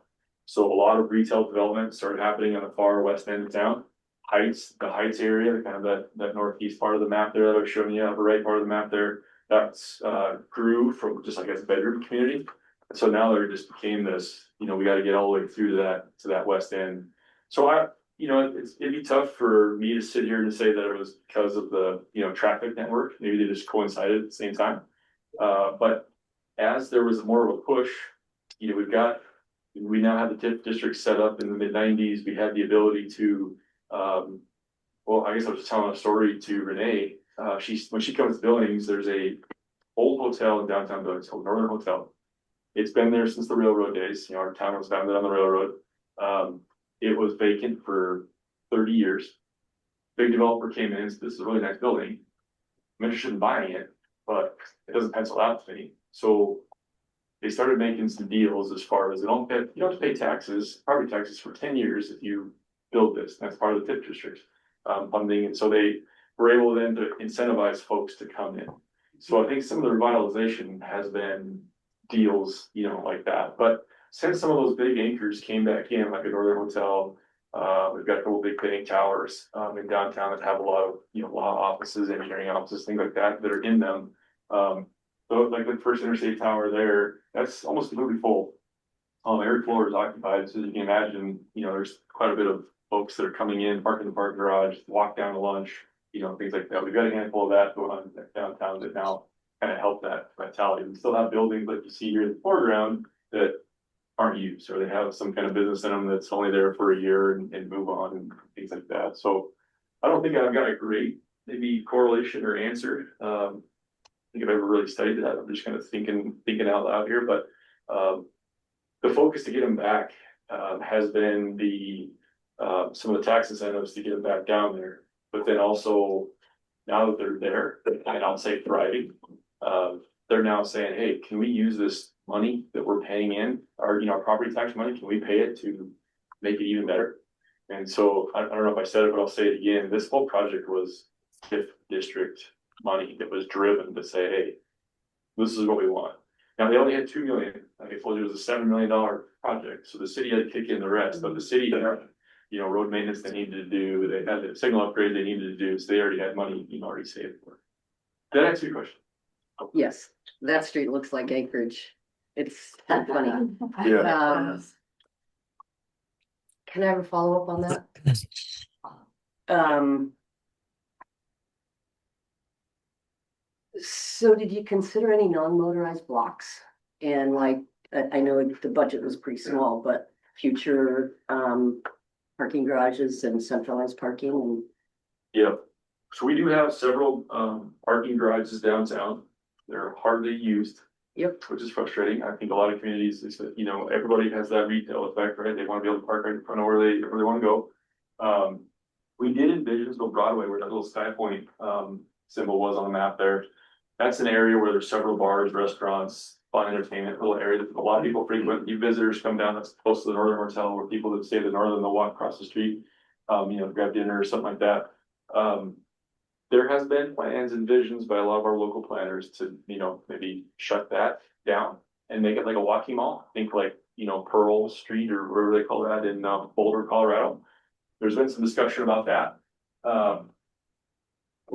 So a lot of retail development started happening on the far west end of town. The Heights area, kind of that northeast part of the map there that I was showing you, upper right part of the map there, that's grew from just like a bedroom community. And so now there just became this, we got to get all the way through to that west end. So it'd be tough for me to sit here and say that it was because of the, traffic network. Maybe they just coincided at the same time. But as there was more of a push, we now have the TIF district set up in the mid-90s. We had the ability to, I guess I was telling a story to Renee. When she comes to Billings, there's a old hotel in downtown Billings called Northern Hotel. It's been there since the railroad days. Our town was founded on the railroad. It was vacant for 30 years. Big developer came in, so this is a really nice building. I'm interested in buying it, but it doesn't pencil out to me. So they started making some deals as far as you don't have to pay taxes, property taxes for 10 years if you build this. That's part of the TIF district funding. And so they were able then to incentivize folks to come in. So I think some of the revitalization has been deals, like that. But since some of those big anchors came back in, like a Northern Hotel, we've got a couple big paying towers in downtown that have a lot of law offices, engineering offices, things like that that are in them. So like the First Interstate Tower there, that's almost completely full. Every floor is occupied, so you can imagine, there's quite a bit of folks that are coming in, park in the parking garage, walk down to lunch, things like that. We've got a handful of that going on downtown that now kind of help that vitality. We still have buildings like you see here in the foreground that aren't used, or they have some kind of business in them that's only there for a year and move on and things like that. So I don't think I've got a great maybe correlation or answer. I think I've ever really studied that. I'm just kind of thinking out loud here, but the focus to get them back has been some of the tax incentives to get them back down there. But then also, now that they're there, and I'll say thriving, they're now saying, hey, can we use this money that we're paying in, our property tax money, can we pay it to make it even better? And so I don't know if I said it, but I'll say it again. This whole project was TIF district money that was driven to say, hey, this is what we want. Now they only had 2 million. Like I told you, it was a $7 million project. So the city had to kick in the rest, but the city had, road maintenance they needed to do, they had the signal upgrade they needed to do, so they already had money, already saved for it. Did that answer your question? Yes, that street looks like Anchorage. It's funny. Yeah. Can I have a follow-up on that? So did you consider any non-motorized blocks? And like, I know the budget was pretty small, but future parking garages and centralized parking and. Yeah, so we do have several parking garages downtown. They're hardly used. Yep. Which is frustrating. I think a lot of communities is that, everybody has that retail effect, right? They want to be able to park right in front of where they want to go. We did envision go Broadway where that little Sky Point symbol was on the map there. That's an area where there's several bars, restaurants, fun entertainment, little area that a lot of people frequent. New visitors come down, that's close to the Northern Hotel where people that stay at the Northern, they'll walk across the street, grab dinner or something like that. There has been plans and visions by a lot of our local planners to, maybe shut that down and make it like a walking mall. Think like, Pearl Street or whatever they call that in Boulder, Colorado. There's been some discussion about that.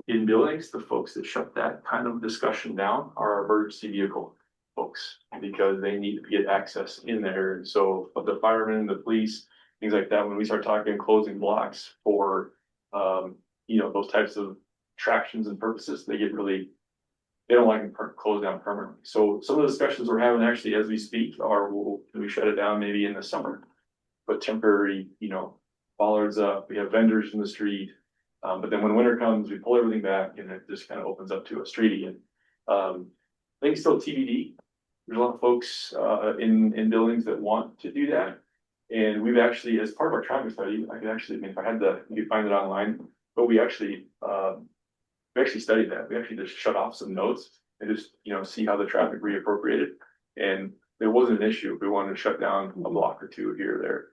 In Billings, the folks that shut that kind of discussion down are emergency vehicle folks because they need to get access in there. And so, but the firemen, the police, things like that, when we start talking closing blocks for, those types of attractions and purposes, they don't like them closed down permanently. So some of the discussions we're having actually as we speak are, can we shut it down maybe in the summer? But temporary, bollards up, we have vendors in the street. But then when winter comes, we pull everything back and it just kind of opens up to a street again. I think still TBD. There's a lot of folks in buildings that want to do that. And we've actually, as part of our traffic study, I mean, if I had you could find it online, but we actually studied that. We actually just shut off some nodes and just, see how the traffic reappropriated. And it wasn't an issue if we wanted to shut down a block or two here or there.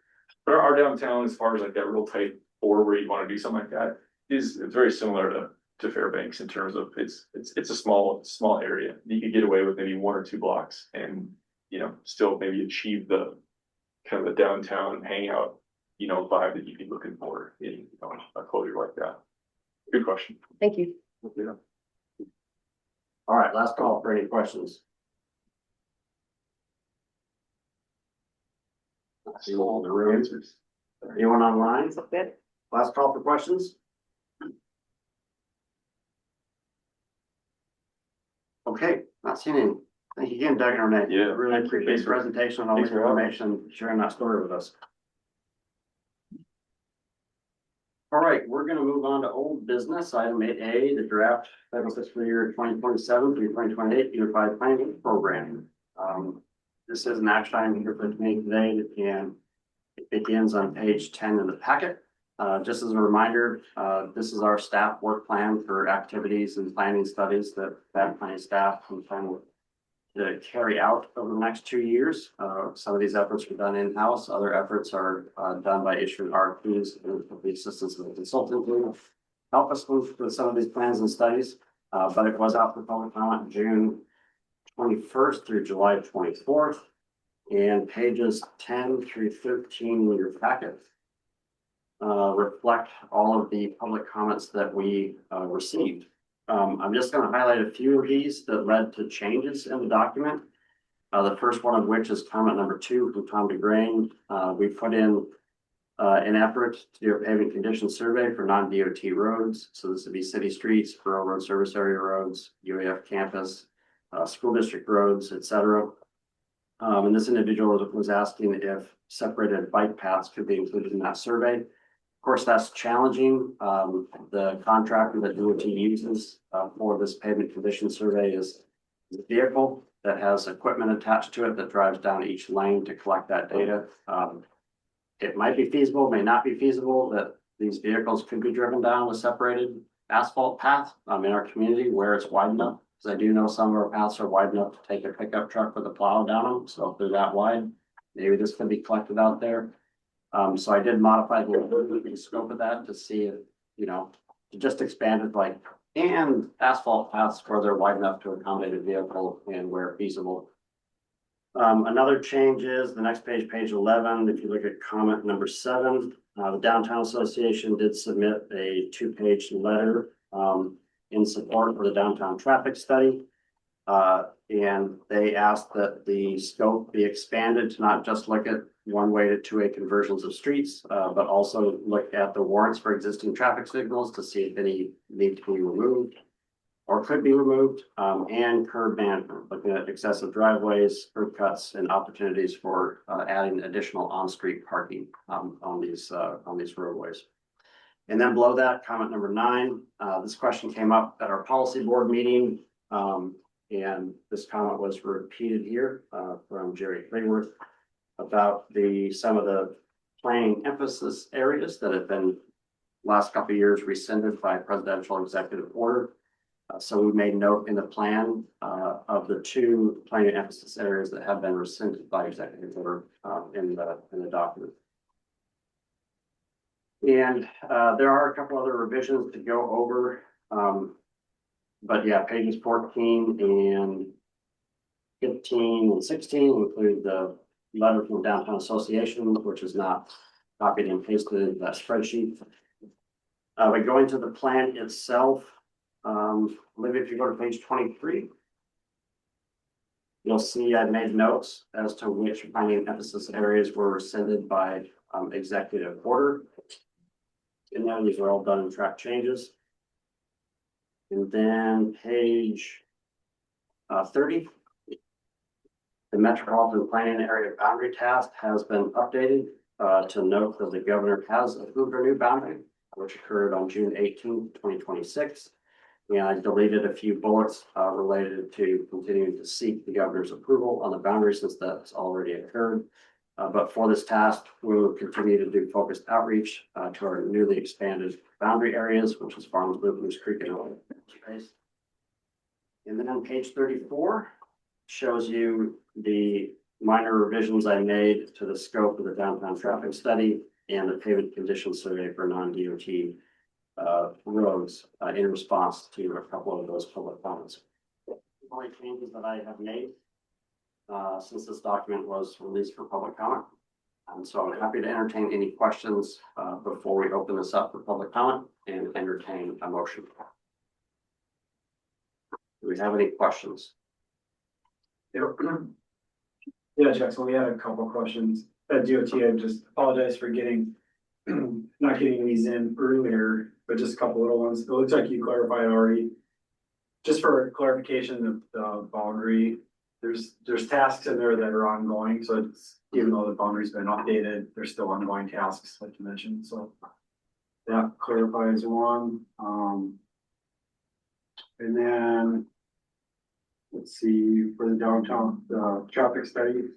But our downtown, as far as like that real tight core where you want to do something like that, it's very similar to Fairbanks in terms of it's a small area. You could get away with maybe 1 or 2 blocks and, still maybe achieve the kind of the downtown hangout, vibe that you'd be looking for in a closure like that. Good question. Thank you. Yeah. All right, last call for any questions. I see all the real answers. Anyone online? Last call for questions. Okay, not seeing any. Thank you again, Doug and Renee. Yeah. Really appreciate the presentation and all the Thanks for having me. information, sharing that story with us. All right, we're gonna move on to old business, item 8A, the draft federal fiscal year 2027 through 2028 Unified Planning Program. This is an action item here for the committee today, and it begins on page 10 of the packet. Just as a reminder, this is our staff work plan for activities and planning studies that planning staff can plan to carry out over the next 2 years. Some of these efforts are done in-house, other efforts are done by issuing RFPs with the assistance of a consultant to help us move with some of these plans and studies. But it was out for public comment June 21st through July 24th. And pages 10 through 13 in your packet reflect all of the public comments that we received. I'm just going to highlight a few of these that led to changes in the document. The first one of which is comment number 2 from Tom DeGrain. We put in an effort to do a paving condition survey for non-DOT roads. So this would be city streets, rural road service area roads, UAF campus, school district roads, etc. And this individual was asking if separated bike paths could be included in that survey. Of course, that's challenging. The contractor that DOT uses for this pavement condition survey is a vehicle that has equipment attached to it that drives down each lane to collect that data. It might be feasible, may not be feasible that these vehicles could be driven down a separated asphalt path in our community where it's wide enough. Because I do know some of our paths are wide enough to take a pickup truck with a plow down them. So if they're that wide, maybe this could be collected out there. So I did modify the scope of that to see if, to just expand it like, and asphalt paths where they're wide enough to accommodate a vehicle and where feasible. Another change is the next page, page 11. If you look at comment number 7, the Downtown Association did submit a 2-page letter in support for the downtown traffic study. And they asked that the scope be expanded to not just look at one-way to two-way conversions of streets, but also look at the warrants for existing traffic signals to see if any need to be removed or could be removed, and curb management, looking at excessive driveways, curb cuts, and opportunities for adding additional on-street parking on these roadways. And then below that, comment number 9, this question came up at our policy board meeting, and this comment was repeated here from Jerry Clayworth about some of the planning emphasis areas that have been last couple of years rescinded by presidential executive order. So we made note in the plan of the 2 planning emphasis areas that have been rescinded by executive order in the document. And there are a couple other revisions to go over. But yeah, pages 14 and 15 and 16 include the letter from the Downtown Association, which is not copied and pasted in that spreadsheet. But going to the plan itself, maybe if you go to page 23, you'll see I made notes as to which planning emphasis areas were rescinded by executive order. And now these are all done in track changes. And then page 30, the Metropolitan Planning Area Boundary Task has been updated to note that the governor has approved a new boundary, which occurred on June 18, 2026. And I deleted a few bullets related to continuing to seek the governor's approval on the boundary since that's already occurred. But for this task, we will continue to do focused outreach to our newly expanded boundary areas, which is Farms Loop, Moose Creek, and all space. And then on page 34 shows you the minor revisions I made to the scope of the downtown traffic study and the pavement condition survey for non-DOT roads in response to a couple of those public comments. The only changes that I have made since this document was released for public comment. And so I'm happy to entertain any questions before we open this up for public comment and entertain a motion. Do we have any questions? Yeah, Jackson, we had a couple of questions. At DOT, I just apologize for not getting these in earlier, but just a couple little ones. It looks like you clarified already. Just for clarification of the boundary, there's tasks in there that are ongoing. So it's, even though the boundary's been updated, there's still ongoing tasks like you mentioned. So that clarifies one. And then let's see, for the downtown traffic study.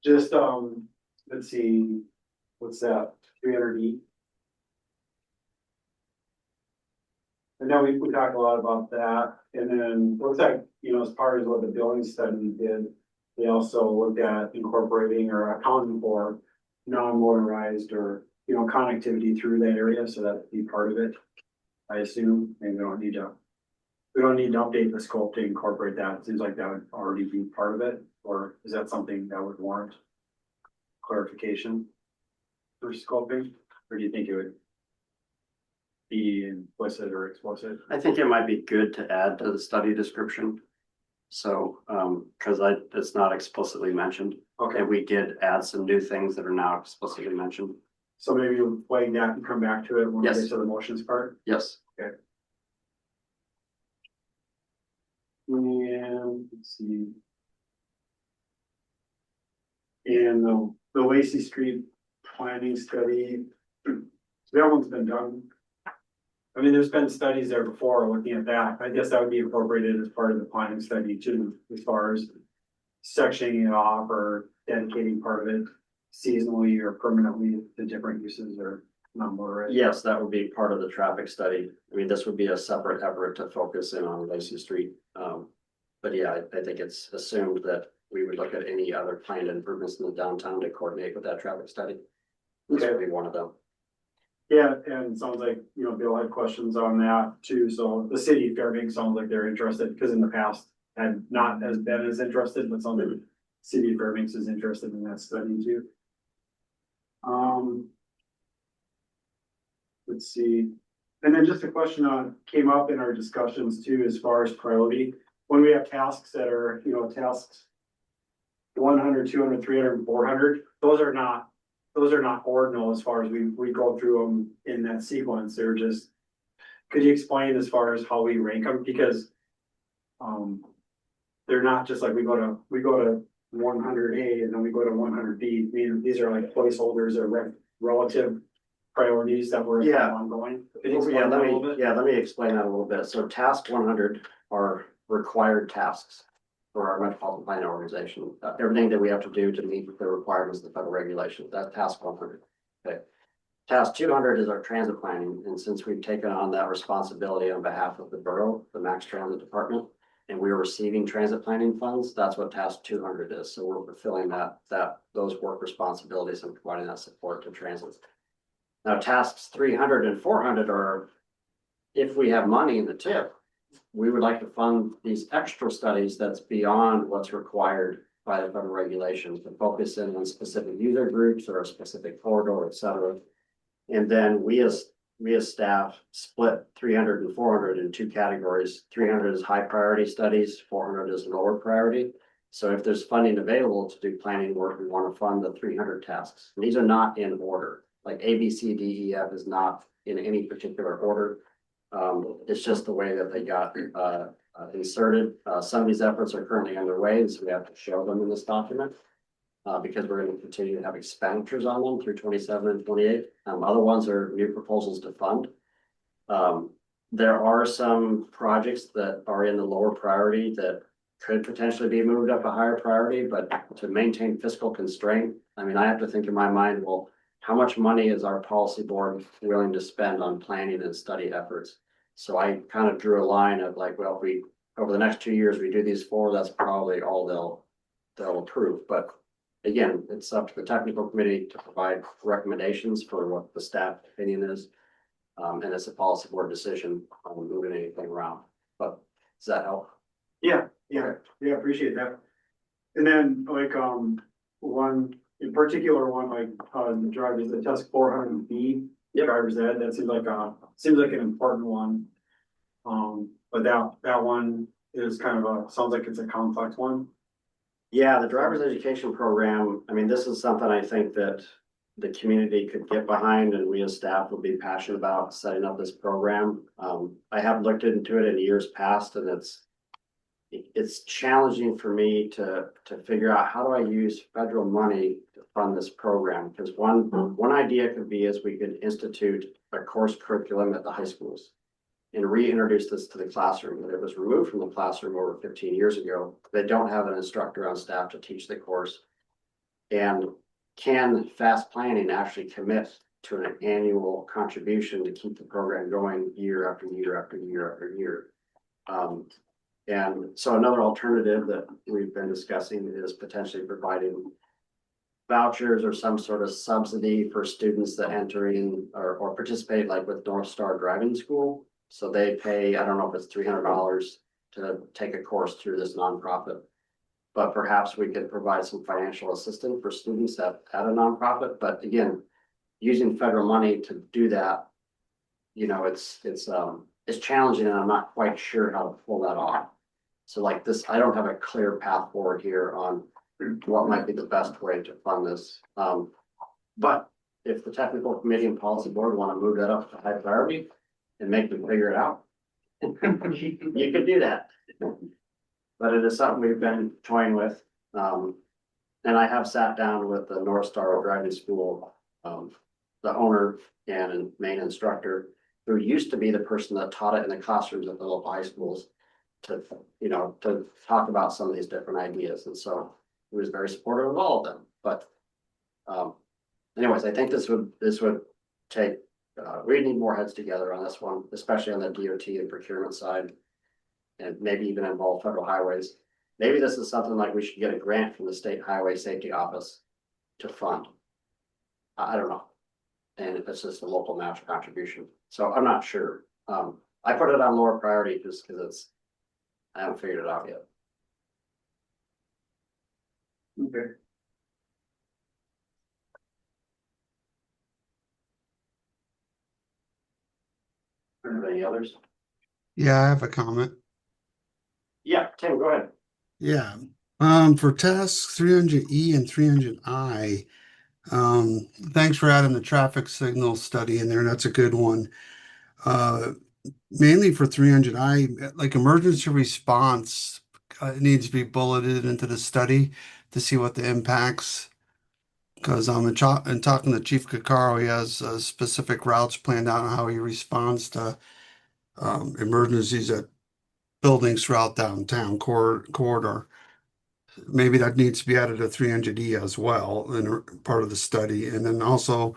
Just let's see, what's that, 300E? And then we talked a lot about that, and then looks like, you know, as far as what the building study did, they also looked at incorporating or accounting for non-motorized or, you know, connectivity through that area, so that'd be part of it. I assume, and we don't need to update the scope to incorporate that. It seems like that would already be part of it, or is that something that would warrant clarification for scoping, or do you think it would be implicit or explicit? I think it might be good to add to the study description. So, cause it's not explicitly mentioned. Okay, And we did add some new things that are now explicitly mentioned. so maybe we'll wait that and come back to it when we Yes. get to the motions part. Yes. And let's see. And the Lacey Street planning study, so that one's been done. I mean, there's been studies there before looking at that. I guess that would be incorporated as part of the planning study too, as far as sectioning it off or dedicating part of it seasonally or permanently to different uses or non-motorized. Yes, that would be part of the traffic study. I mean, this would be a separate effort to focus in on Lacey Street. But yeah, I think it's assumed that we would look at any other planned improvements in the downtown to coordinate with that traffic study. This would be one of them. Yeah, and it sounds like, you know, Bill had questions on that too, so the city of Fairbanks sounds like they're interested, because in the past had not as been as interested, but sounds like the city of Fairbanks is interested in that study too. Let's see, and then just a question came up in our discussions too, as far as priority, when we have tasks that are, you know, tasks 100, 200, 300, and 400, those are not ordinal as far as we go through them in that sequence. They're just, could you explain as far as how we rank them? Because they're not just like we go to 100A and then we go to 100B. I mean, these are like placeholders or relative priorities that were Yeah. ongoing. Could you Yeah, explain that a little bit? let me explain that a little bit. So task 100 are required tasks for our metropolitan planning organization. Everything that we have to do to meet the requirements of the federal regulations, that's task 100. Okay. Task 200 is our transit planning. And since we've taken on that responsibility on behalf of the borough, the Max Transit Department, and we're receiving transit planning funds, that's what task 200 is. So we're fulfilling those work responsibilities and providing that support to transit. Now tasks 300 and 400 are, if we have money in the TIP, we would like to fund these extra studies that's beyond what's required by the federal regulations to focus in on specific user groups or a specific corridor, et cetera. And then we as staff split 300 and 400 in two categories. 300 is high priority studies, 400 is lower priority. So if there's funding available to do planning work, we want to fund the 300 tasks. And these are not in order, like A, B, C, D, E, F is not in any particular order. It's just the way that they got inserted. Some of these efforts are currently underway, and so we have to show them in this document. Because we're going to continue to have expenditures on them through 27 and 28. Other ones are new proposals to fund. There are some projects that are in the lower priority that could potentially be moved up a higher priority, but to maintain fiscal constraint, I mean, I have to think in my mind, well, how much money is our policy board willing to spend on planning and study efforts? So I kind of drew a line of like, well, if we, over the next 2 years, we do these 4, that's probably all they'll approve. But again, it's up to the technical committee to provide recommendations for what the staff opinion is. And it's a policy board decision on moving anything around. But does that help? Yeah, appreciate that. And then like, one in particular, one like, the drivers, the task 400B, driver's ed, that seems like an important one. But that one is kind of sounds like it's a complex one. Yeah, the driver's education program, I mean, this is something I think that the community could get behind and we as staff would be passionate about setting up this program. I have looked into it in years past, and it's challenging for me to figure out how do I use federal money to fund this program? Because one idea could be is we could institute a course curriculum at the high schools and reintroduce this to the classroom. But it was removed from the classroom over 15 years ago. They don't have an instructor on staff to teach the course. And can fast planning actually commit to an annual contribution to keep the program going year after year after year after year? And so another alternative that we've been discussing is potentially providing vouchers or some sort of subsidy for students that enter in or participate like with North Star Driving School. So they pay, I don't know if it's $300 to take a course through this nonprofit. But perhaps we could provide some financial assistance for students at a nonprofit. But again, using federal money to do that, you know, it's challenging and I'm not quite sure how to pull that off. So like this, I don't have a clear path forward here on what might be the best way to fund this. But if the technical committee and policy board want to move that up to high priority and make them figure it out, you could do that. But it is something we've been toying with. And I have sat down with the North Star Driving School, the owner and main instructor, who used to be the person that taught it in the classrooms at the local high schools, to, you know, to talk about some of these different ideas. And so he was very supportive of all of them. But anyways, I think this would take, we need more heads together on this one, especially on the DOT and procurement side. And maybe even involve federal highways. Maybe this is something like we should get a grant from the State Highway Safety Office to fund. I don't know. And it's just a local match contribution. So I'm not sure. I put it on lower priority just because I haven't figured it out yet. Okay. Are there any others? Yeah, I have a comment. Yeah, Tim, go ahead. Yeah. For tasks 300E and 300I, thanks for adding the traffic signal study in there. That's a good one. Mainly for 300I, like emergency response, needs to be bulleted into the study to see what the impacts. Because in talking to Chief Caccaro, he has specific routes planned out on how he responds to emergencies at buildings throughout downtown corridor. Maybe that needs to be added to 300E as well in part of the study. And then also,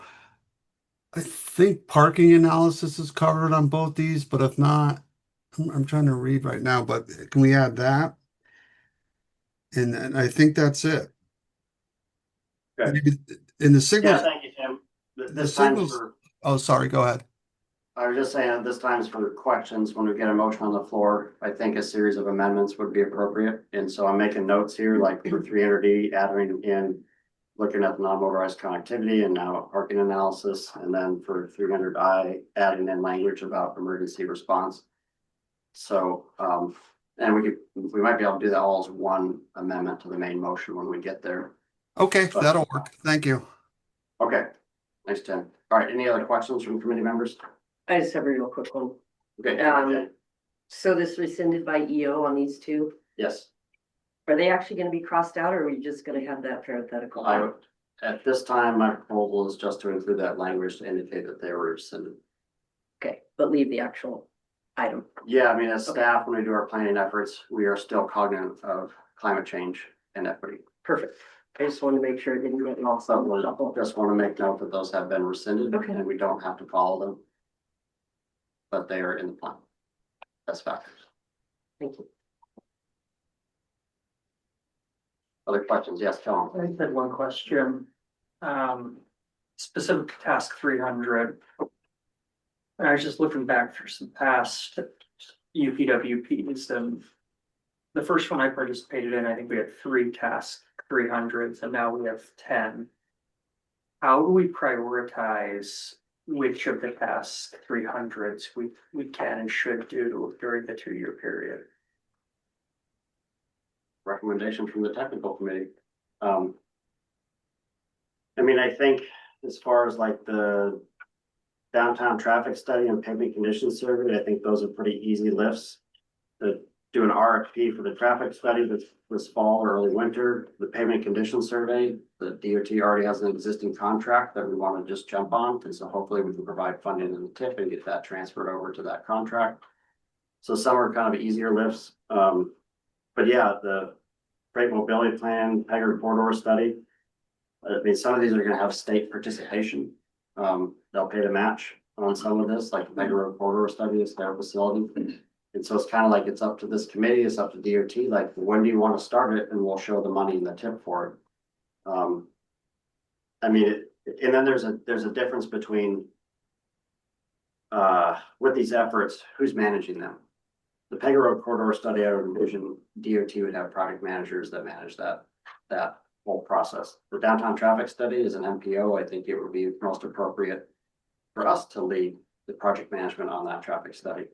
I think parking analysis is covered on both these, but if not, I'm trying to read right now, but can we add that? And I think that's it. Okay. Maybe in the Yeah, signals, thank you, Tim. the This time's signals, for, oh, sorry, go ahead. I was just saying, this time's for questions. When we get a motion on the floor, I think a series of amendments would be appropriate. And so I'm making notes here, like for 300E, adding in, looking at the non-motorized connectivity and now parking analysis. And then for 300I, adding in language about emergency response. So, and we might be able to do that all as one amendment to the main motion when we get there. Okay, that'll work. Thank you. Okay, thanks, Tim. All right, any other questions from committee members? I just have a real quick one. Okay, So this rescinded by EO on these two, yes, are they actually gonna be crossed out or are we just gonna have that parenthetical? I would, at this time, my proposal is just to include that language to indicate that they were rescinded. Okay, but leave the actual item. Yeah, I mean, as staff, when we do our planning efforts, we are still cognizant of climate change and equity. Perfect. I just wanted to make sure it didn't get lost. So we just want to make note that those have been rescinded Okay. and we don't have to follow them. But they are in the plan. That's factors. Thank you. Other questions? Yes, Tom. I had one question. Specific to task 300. And I was just looking back through some past UPWPs and the first one I participated in, I think we had 3 task 300s and now we have 10. How do we prioritize which of the task 300s we can and should do during the 2-year period? Recommendation from the technical committee. I mean, I think as far as like the downtown traffic study and pavement conditions survey, I think those are pretty easy lifts. To do an RFP for the traffic study this fall or early winter, the pavement condition survey, the DOT already has an existing contract that we want to just jump on. And so hopefully we can provide funding in the TIP and get that transferred over to that contract. So some are kind of easier lifts. But yeah, the freight mobility plan, Pegger corridor study, I mean, some of these are gonna have state participation. They'll pay the match on some of this, like the Mega Road Corridor Study is their facility. And so it's kind of like, it's up to this committee, it's up to DOT, like, when do you want to start it? And we'll show the money in the tip for it. I mean, and then there's a difference between with these efforts, who's managing them? The Pega Road Corridor Study, I would envision DOT would have project managers that manage that whole process. The downtown traffic study is an MPO. I think it would be most appropriate for us to lead the project management on that traffic study.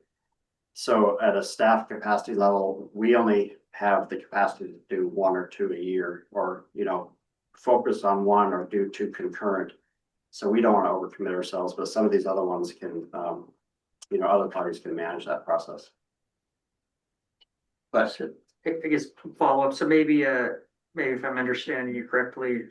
So at a staff capacity level, we only have the capacity to do 1 or 2 a year, or, you know, focus on 1 or do 2 concurrent. So we don't want to overcommit ourselves, but some of these other ones can, you know, other parties can manage that process. But So, I guess follow up, so maybe if I'm understanding you correctly,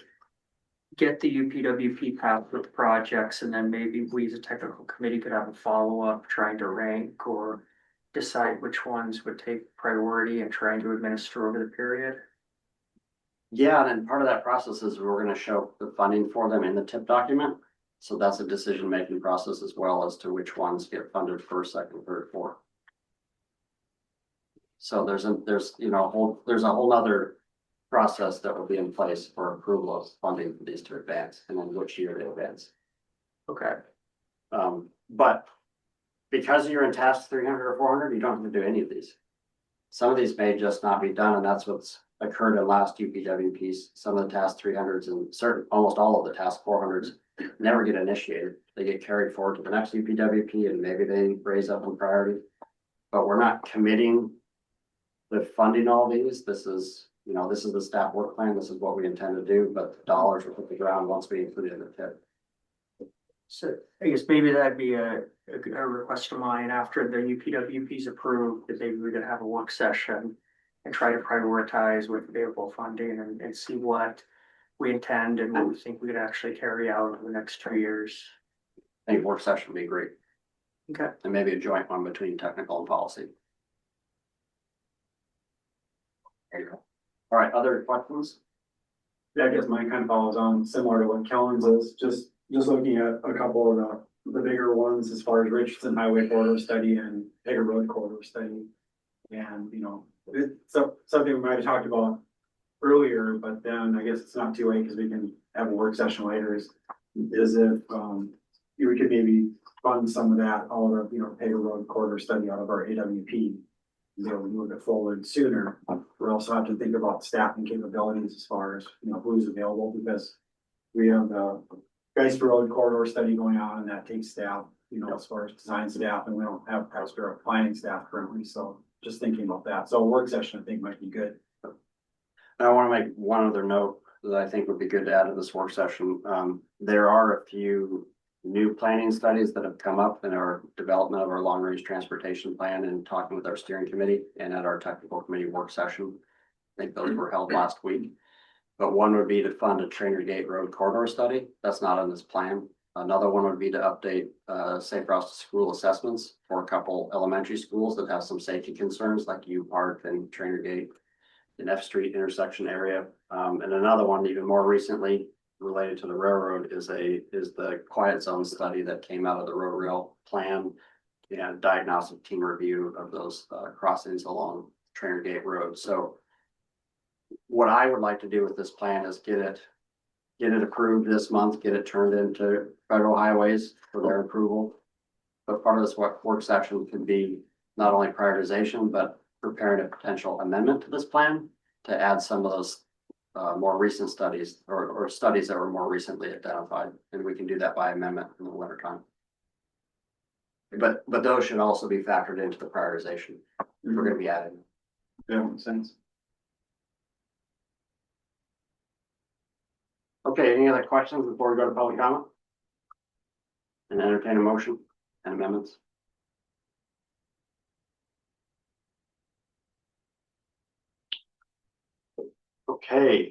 get the UPWP path with the projects, and then maybe we as a technical committee could have a follow-up trying to rank or decide which ones would take priority and trying to administer over the period. yeah, and then part of that process is we're gonna show the funding for them in the tip document. So that's a decision-making process as well as to which ones get funded first, second, third, fourth. So there's you know, there's a whole other process that will be in place for approval of funding for these to advance, and then which year they advance. Okay. But because you're in task 300 or 400, you don't have to do any of these. Some of these may just not be done, and that's what's occurred in last UPWPs. Some of the task 300s and almost all of the task 400s never get initiated. They get carried forward to the next UPWP, and maybe they raise up in priority. But we're not committing the funding all these. This is, you know, this is the staff work plan. This is what we intend to do, but the dollars will hit the ground once we include it in the tip. So I guess maybe that'd be a request of mine after the UPWP's approved, that maybe we could have a work session and try to prioritize with available funding and see what we intend and what we think we could actually carry out over the next 2 years. I think work session would be great, Okay. and maybe a joint one between technical and policy. All right, other questions? Yeah, I guess mine kind of follows on similar to what Kellen's is, just looking at a couple of the bigger ones as far as Richardson Highway Corridor Study and Pega Road Corridor Study. And, you know, it's something we might have talked about earlier, but then I guess it's not too late because we can have a work session later is if, we could maybe fund some of that, all of, you know, Pega Road Corridor Study out of our AWP. Be able to move it forward sooner. We also have to think about staffing capabilities as far as, you know, who's available, because we have the Geisler Road Corridor Study going on, and that takes staff, you know, as far as design staff, and we don't have Pastor planning staff currently, so just thinking about that. So a work session, I think, might be good. I want to make one other note that I think would be good to add to this work session. There are a few new planning studies that have come up in our development of our long range transportation plan, and talking with our steering committee and at our technical committee work session. I think those were held last week. But one would be to fund a Trainer Gate Road Corridor Study. That's not on this plan. Another one would be to update safe routes to school assessments for a couple elementary schools that have some safety concerns, like U Park and Trainer Gate and F Street intersection area. And another one even more recently related to the railroad is the quiet zone study that came out of the road rail plan and diagnostic team review of those crossings along Trainer Gate Road. So what I would like to do with this plan is get it approved this month, get it turned into federal highways for their approval. But part of this work session could be not only prioritization, but preparing a potential amendment to this plan to add some of those more recent studies or studies that were more recently identified, and we can do that by amendment in the winter time. But those should also be factored into the prioritization. We're going to be adding. Yeah, makes sense. Okay, any other questions before we go to public comment? And entertain a motion and amendments? Okay.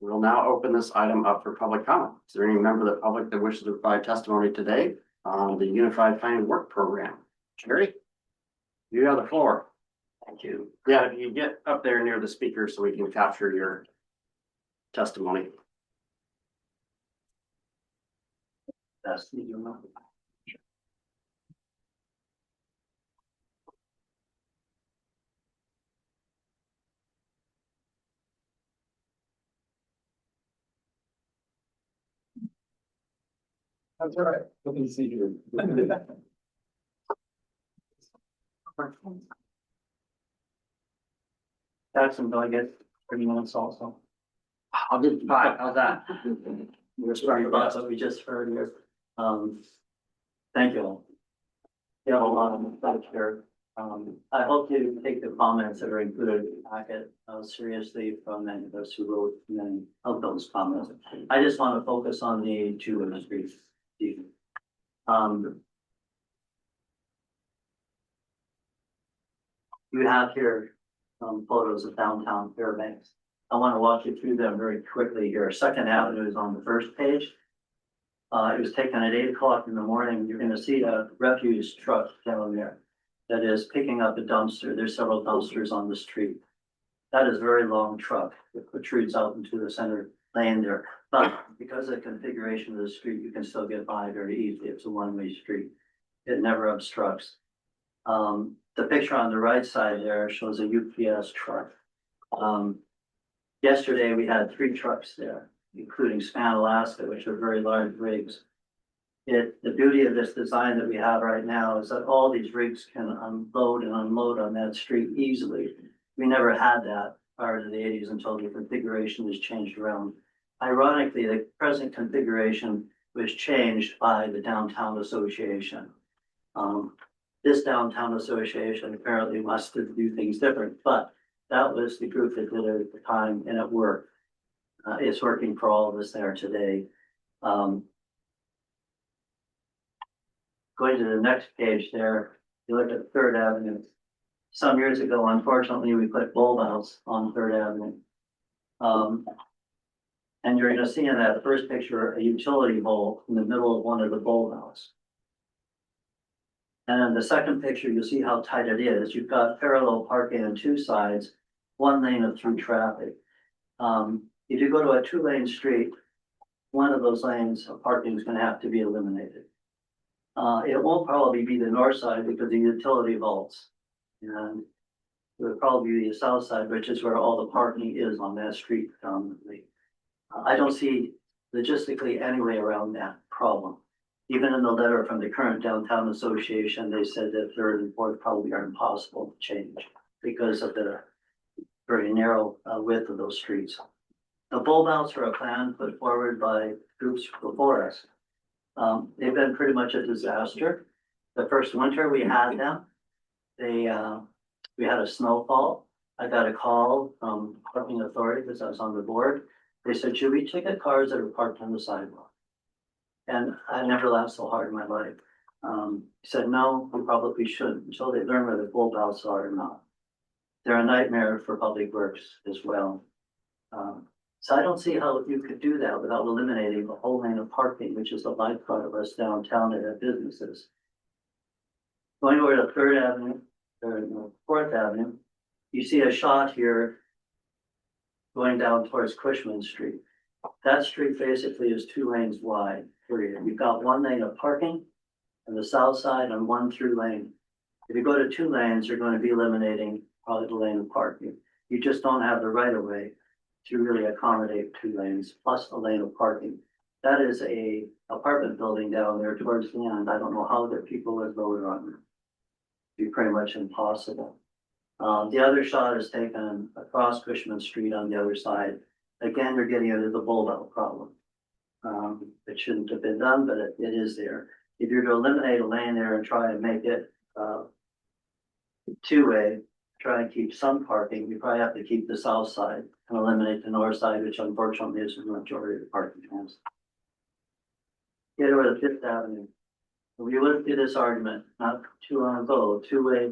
We'll now open this item up for public comment. Is there any member of the public that wishes to provide testimony today on the Unified Planning Work Program? Jerry? You have the floor. Thank you. Yeah, if you get up there near the speaker so we can capture your testimony. best medium level. That's all right. Let me see here. Jackson, do I get 30 minutes also? I'll do 5, how's that? We're starting about what we just heard here. Thank you all. Yeah, a lot of thanks here. I hope you take the comments that are included in the packet seriously from many of us who wrote many of those comments. I just want to focus on the two industries. You have here some photos of downtown Fairbanks. I want to walk you through them very quickly here. Second Avenue is on the first page. It was taken at 8 o'clock in the morning. You're going to see a refuse truck down there that is picking up a dumpster. There's several dumpsters on the street. That is a very long truck. It protrudes out into the center lane there. But because of the configuration of the street, you can still get by very easily. It's a one-way street. It never obstructs. The picture on the right side there shows a UPS truck. Yesterday, we had 3 trucks there, including Span Alaska, which are very large rigs. The beauty of this design that we have right now is that all these rigs can unload and unload on that street easily. We never had that prior to the 80s until the configuration was changed around. Ironically, the present configuration was changed by the Downtown Association. This Downtown Association apparently wants to do things different, but that was the group that did it at the time, and it worked. It's working for all of us there today. Going to the next page there, you look at Third Avenue. Some years ago, unfortunately, we put bulb outs on Third Avenue. And you're gonna see in that first picture, a utility pole in the middle of one of the bulb outs. And in the second picture, you'll see how tight it is. You've got parallel parking on 2 sides, 1 lane of through traffic. If you go to a 2-lane street, one of those lanes of parking is gonna have to be eliminated. It won't probably be the north side because the utility vaults. And it would probably be the south side, which is where all the parking is on that street predominantly. I don't see logistically any way around that problem. Even in the letter from the current Downtown Association, they said that 3rd and 4th probably are impossible to change because of the very narrow width of those streets. The bulb outs are a plan put forward by groups before us. They've been pretty much a disaster. The first winter we had them, we had a snowfall. I got a call from parking authority because I was on the board. They said, should we ticket cars that are parked on the sidewalk? And I never laughed so hard in my life. He said, no, we probably shouldn't until they learn where the bulb outs are or not. They're a nightmare for public works as well. So I don't see how you could do that without eliminating the whole lane of parking, which is the lifeblood of us downtown that have businesses. Going over to 3rd Avenue, or 4th Avenue, you see a shot here going down towards Cushman Street. That street basically is 2 lanes wide, period. You've got 1 lane of parking on the south side and 1 through lane. If you go to 2 lanes, you're going to be eliminating probably the lane of parking. You just don't have the right of way to really accommodate 2 lanes plus a lane of parking. That is a apartment building down there towards the end. I don't know how the people would vote on it. It'd be pretty much impossible. The other shot is taken across Cushman Street on the other side. Again, you're getting into the bulb out problem. It shouldn't have been done, but it is there. If you're to eliminate a lane there and try to make it 2-way, try and keep some parking, you probably have to keep the south side and eliminate the north side, which unfortunately is the majority of the parking has. Get over to 5th Avenue. We went through this argument not too long ago, 2-way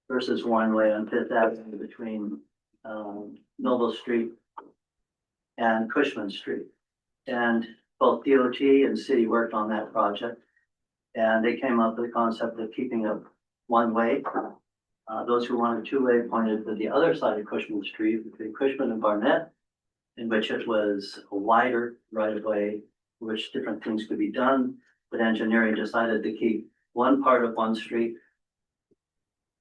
versus 1-way on 5th Avenue between Noble Street and Cushman Street. And both DOT and city worked on that project. And they came up with the concept of keeping it 1-way. Those who wanted 2-way pointed to the other side of Cushman Street between Cushman and Barnett, in which it was a wider right of way, which different things could be done. but engineering decided to keep one part of one street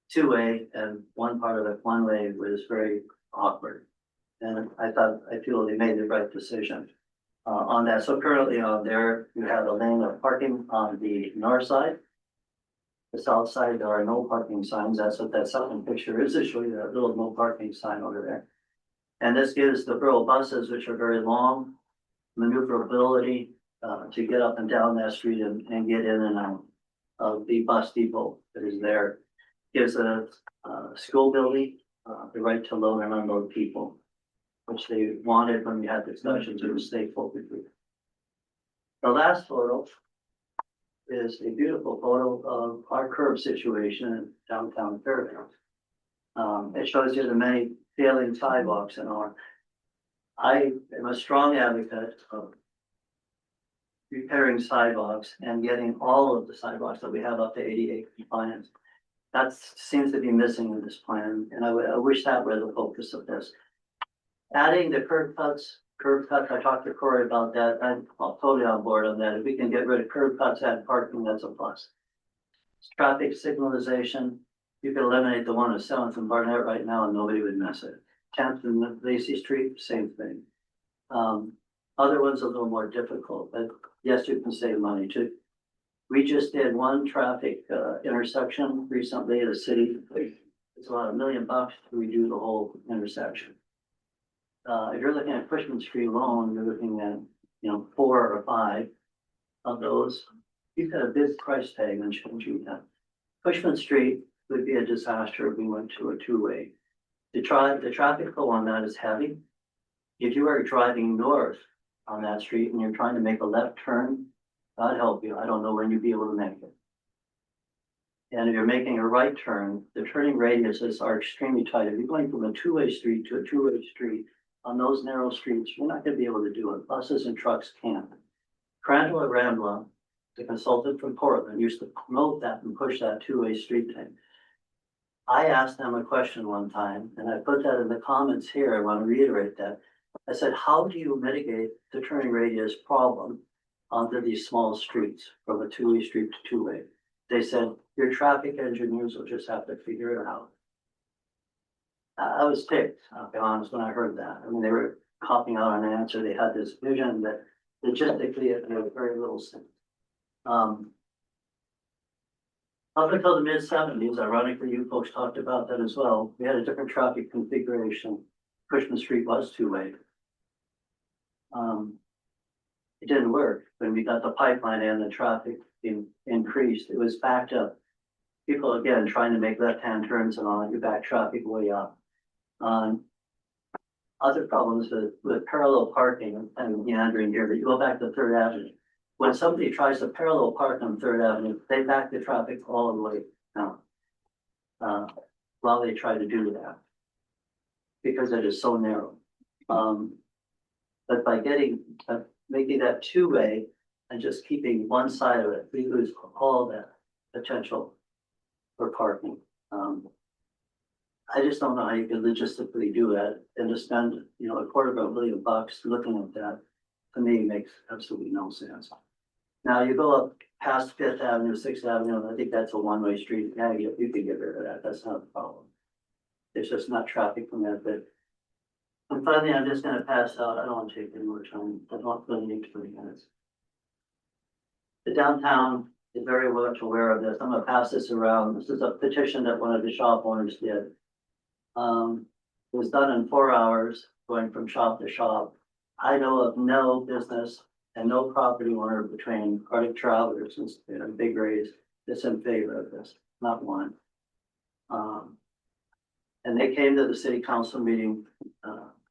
two-way and one part of it one-way was very awkward. And I feel they made the right decision on that. So currently on there, you have a lane of parking on the north side. The south side, there are no parking signs. That's what that second picture is to show you that little no parking sign over there. And this gives the borough buses, which are very long, maneuverability to get up and down that street and get in and out of the bus depot that is there. Gives a school building the right to load and unload people, which they wanted when we had discussions with the state focus group. The last photo is a beautiful photo of our curb situation in downtown Fairfield. It shows you the many failing sidewalks and all. I am a strong advocate of repairing sidewalks and getting all of the sidewalks that we have up to ADA compliance. That seems to be missing in this plan, and I wish that were the focus of this. Adding the curb cuts, I talked to Corey about that. I'm totally on board on that. If we can get rid of curb cuts, add parking, that's a plus. Traffic signalization, you could eliminate the one at 7th and Barnett right now and nobody would mess it. 10th and Lacey Street, same thing. Other ones a little more difficult, but yes, you can save money too. We just did one traffic intersection recently at a city. It's about $1 million to redo the whole intersection. If you're looking at Cushman Street alone, you're looking at, 4 or 5 of those. You've got a big price tag on changing that. Cushman Street would be a disaster if we went to a two-way. The traffic flow on that is heavy. If you are driving north on that street and you're trying to make a left turn, God help you, I don't know when you'd be able to make it. And if you're making a right turn, the turning radiuses are extremely tight. If you're going from a two-way street to a two-way street, on those narrow streets, you're not gonna be able to do it. Buses and trucks can't. Crandall Rambla, the consultant from Portland, used to promote that and push that two-way street thing. I asked them a question one time, and I put that in the comments here. I want to reiterate that. I said, how do you mitigate the turning radius problem onto these small streets from a two-way street to two-way? They said, your traffic engineers will just have to figure it out. I was ticked, I'll be honest, when I heard that. I mean, they were copying out an answer. They had this vision that logistically it made very little sense. Up until the mid-70s, ironically, you folks talked about that as well. We had a different traffic configuration. Cushman Street was two-way. It didn't work. When we got the pipeline and the traffic increased, it was backed up. People, again, trying to make left-hand turns and all, you back traffic way up. Other problems with parallel parking and meandering here, but you go back to 3rd Avenue. When somebody tries to parallel park on 3rd Avenue, they back the traffic all the way down. While they try to do that. Because it is so narrow. But by making that two-way and just keeping one side of it, we lose all that potential for parking. I just don't know how you can logistically do that and to spend, $250 million looking at that, to me, makes absolutely no sense. Now you go up past 5th Avenue, 6th Avenue, and I think that's a one-way street. Yeah, you can get rid of that. That's not a problem. It's just not traffic from that bit. And finally, I'm just gonna pass out. I don't want to take any more time. I don't really need 20 minutes. The downtown is very much aware of this. I'm gonna pass this around. This is a petition that one of the shop owners did. It was done in 4 hours, going from shop to shop. I know of no business and no property owner between Arctic Travelers and Big Rays that's in favor of this, not one. And they came to the city council meeting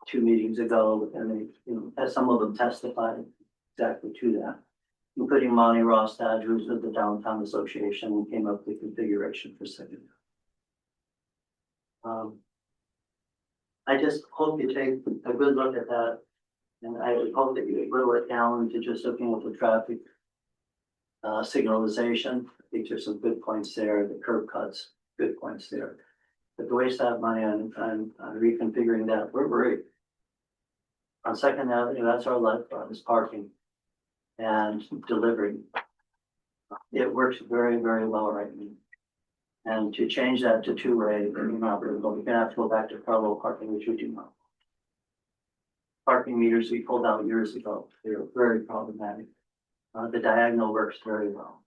2 meetings ago, and they, as some of them testified exactly to that, including Monty Rostad, who's with the Downtown Association, and came up with the configuration for second. I just hope you take a good look at that. And I would hope that you would whittle it down to just looking at the traffic signalization. I think there's some good points there, the curb cuts, good points there. But to waste that money on reconfiguring that, we're worried. On 2nd Avenue, that's our lifeblood, is parking and delivery. It works very, very well right now. And to change that to two-way, then you're not really going, you're gonna have to go back to parallel parking, which we do not. Parking meters we pulled out years ago, they're very problematic. The diagonal works very well.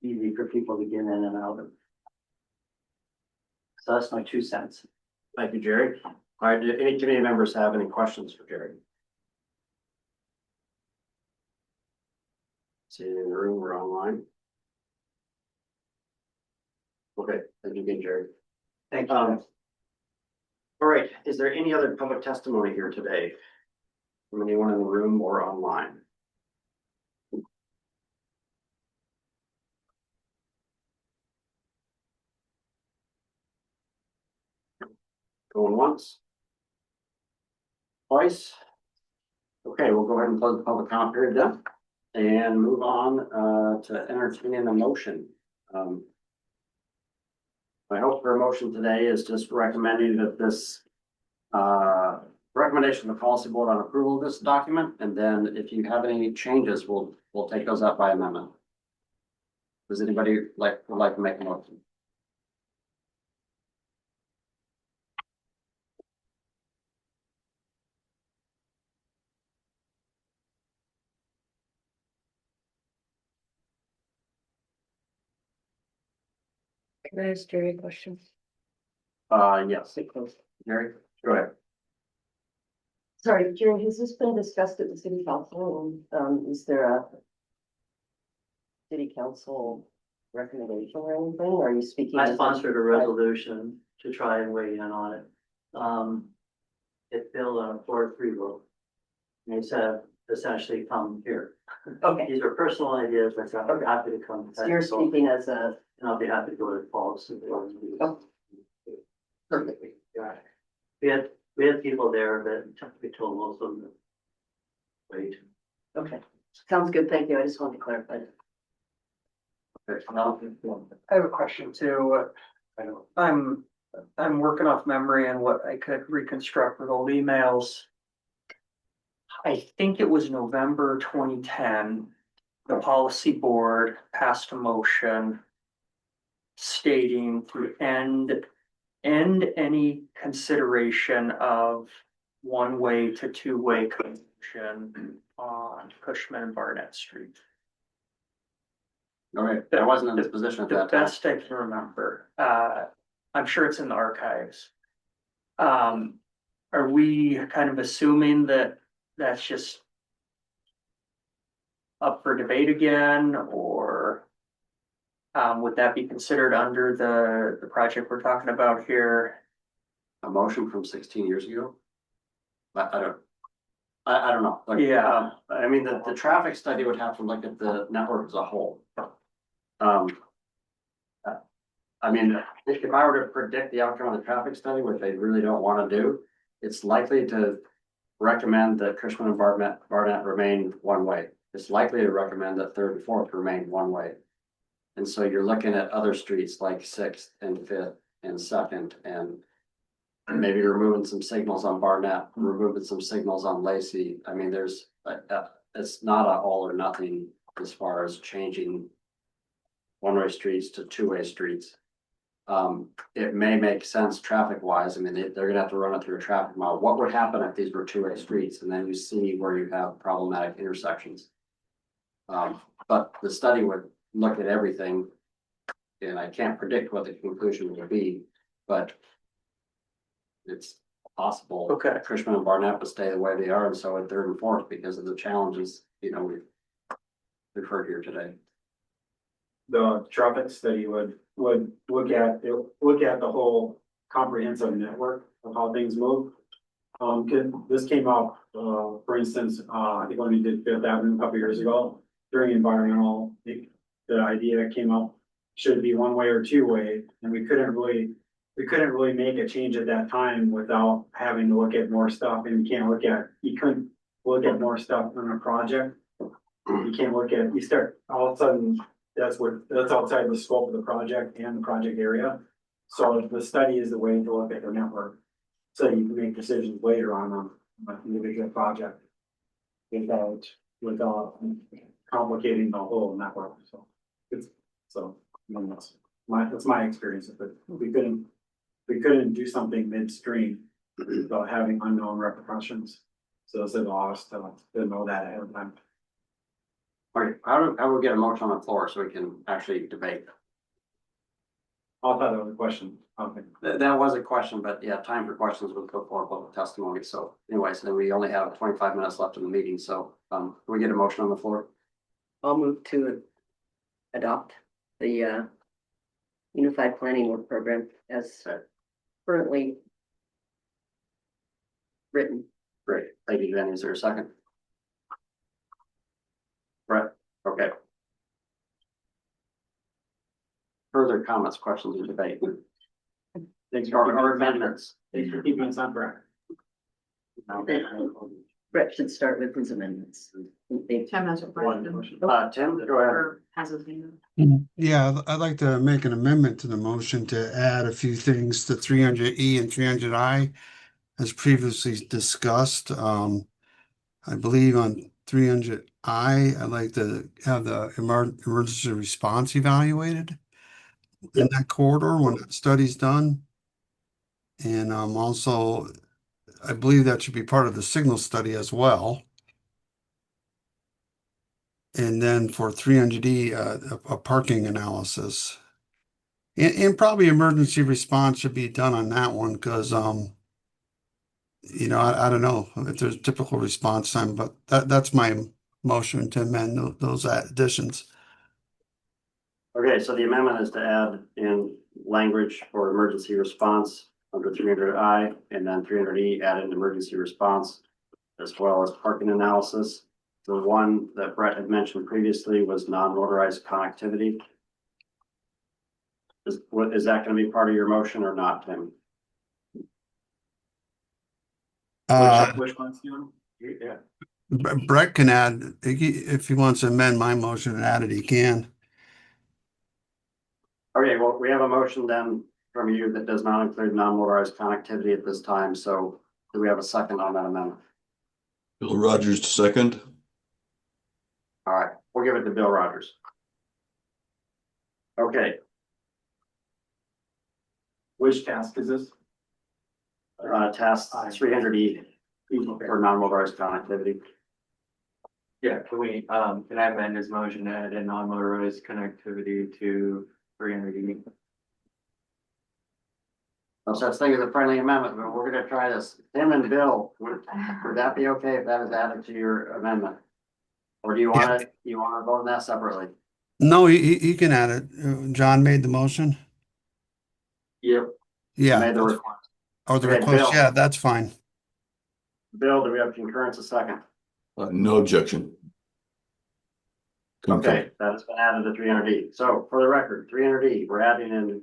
Easy for people to get in and out of. So that's my 2 cents. Thank you, Jerry. All right, do any committee members have any questions for Jerry? See it in the room or online? Okay, thank you again, Jerry. Thank you. All right, is there any other public testimony here today? From anyone in the room or online? Going once? Twice? Okay, we'll go ahead and close the public comment period then. And move on to entertaining a motion. My hope for a motion today is just recommending that this recommendation of the policy board on approval of this document, and then if you have any changes, we'll take those up by amendment. Does anybody would like to make a motion? Can I ask Jerry a question? Yes. Gary, go ahead. Sorry, Jerry, has this been discussed at the city council? Is there a city council recommendation or anything? Or are you speaking? I sponsored a resolution to try and weigh in on it. It failed on a 4-3 vote. And they said essentially come here. Okay, These are personal ideas, but I'm happy to come. so you're speaking as a, And I'll be happy to go to falls. Oh. perfectly. We had people there, but we told most of them to wait. Okay, sounds good. Thank you. I just wanted to clarify. I have a question too. I'm working off memory and what I could reconstruct with old emails. I think it was November 2010, the policy board passed a motion stating to end any consideration of one-way to two-way conversion on Cushman and Barnett Street. All right, I wasn't in this position at The that time. best I can remember, I'm sure it's in the archives. Are we kind of assuming that that's just up for debate again, or would that be considered under the project we're talking about here? A motion from 16 years ago? I don't know. Like, Yeah. I mean, the traffic study would have to look at the network as a whole. I mean, if I were to predict the outcome of the traffic study, which I really don't want to do, it's likely to recommend that Cushman and Barnett remain one way. It's likely to recommend that 3rd and 4th remain one way. And so you're looking at other streets like 6th and 5th and 2nd, and maybe removing some signals on Barnett, removing some signals on Lacey. I mean, there's, it's not an all or nothing as far as changing one-way streets to two-way streets. It may make sense traffic wise. I mean, they're gonna have to run it through a traffic model. What would happen if these were two-way streets? And then you see where you have problematic intersections. But the study would look at everything. And I can't predict what the conclusion will be, but it's possible. Okay. Cushman and Barnett would stay the way they are, and so at 3rd and 4th, because of the challenges, we've heard here today. The traffic study would look at the whole comprehensive network of how things move. This came up, for instance, I think when we did 5th Avenue a couple years ago, during environmental, the idea came up, should it be one way or two way, and we couldn't really make a change at that time without having to look at more stuff, and you couldn't look at more stuff on a project. You can't all of a sudden, that's outside the scope of the project and the project area. So the study is the way to look at the network. So you can make decisions later on an individual project. Without complicating the whole network, so. So, that's my experience of it. We couldn't do something midstream without having unknown repercussions. So it's a loss to know that ahead of time. All right, how do we get a motion on the floor so we can actually debate? I thought that was a question. Okay. That was a question, but yeah, time for questions was before public testimony. So anyways, then we only have 25 minutes left in the meeting. So, can we get a motion on the floor? I'll move to adopt the Unified Planning Work Program as currently written. Great, thank you, Jenny. Is there a second? Brett, okay. Further comments, questions, or debate? Thanks Or amendments? Thanks for keeping us on track. Brett should start with his amendments. Tim has a question. Tim, go ahead. Or has his hand up. Yeah, I'd like to make an amendment to the motion to add a few things to 300E and 300I as previously discussed. I believe on 300I, I'd like to have the emergency response evaluated in that corridor when that study's done. And also, I believe that should be part of the signal study as well. And then for 300E, a parking analysis. And probably emergency response should be done on that one because, you know, I don't know if there's typical response time, but that's my motion to amend those additions. Okay, so the amendment is to add in language for emergency response under 300I and then 300E, add in emergency response as well as parking analysis. The one that Brett had mentioned previously was non-motorized connectivity. Is that going to be part of your motion or not, Tim? Which ones do you want? Yeah. Brett can add, if he wants to amend my motion and add it, he can. Okay, well, we have a motion then from you that does not include non-motorized connectivity at this time. So do we have a second on that amendment? Bill Rogers, second. All right, we'll give it to Bill Rogers. Okay, Which task is this? task 300E for non-motorized connectivity. Yeah, can I amend his motion to add in non-motorized connectivity to 300E? No such thing as a friendly amendment, but we're gonna try this. Tim and Bill, would that be okay if that is added to your amendment? Or do you want to, vote on that separately? No, he can add it. John made the motion. Yep. Yeah. Made the request. Or the Okay, request, Bill. yeah, that's fine. Bill, do we have concurrence a second? No objection. Okay, that has been added to 300E. So for the record, 300E, we're adding in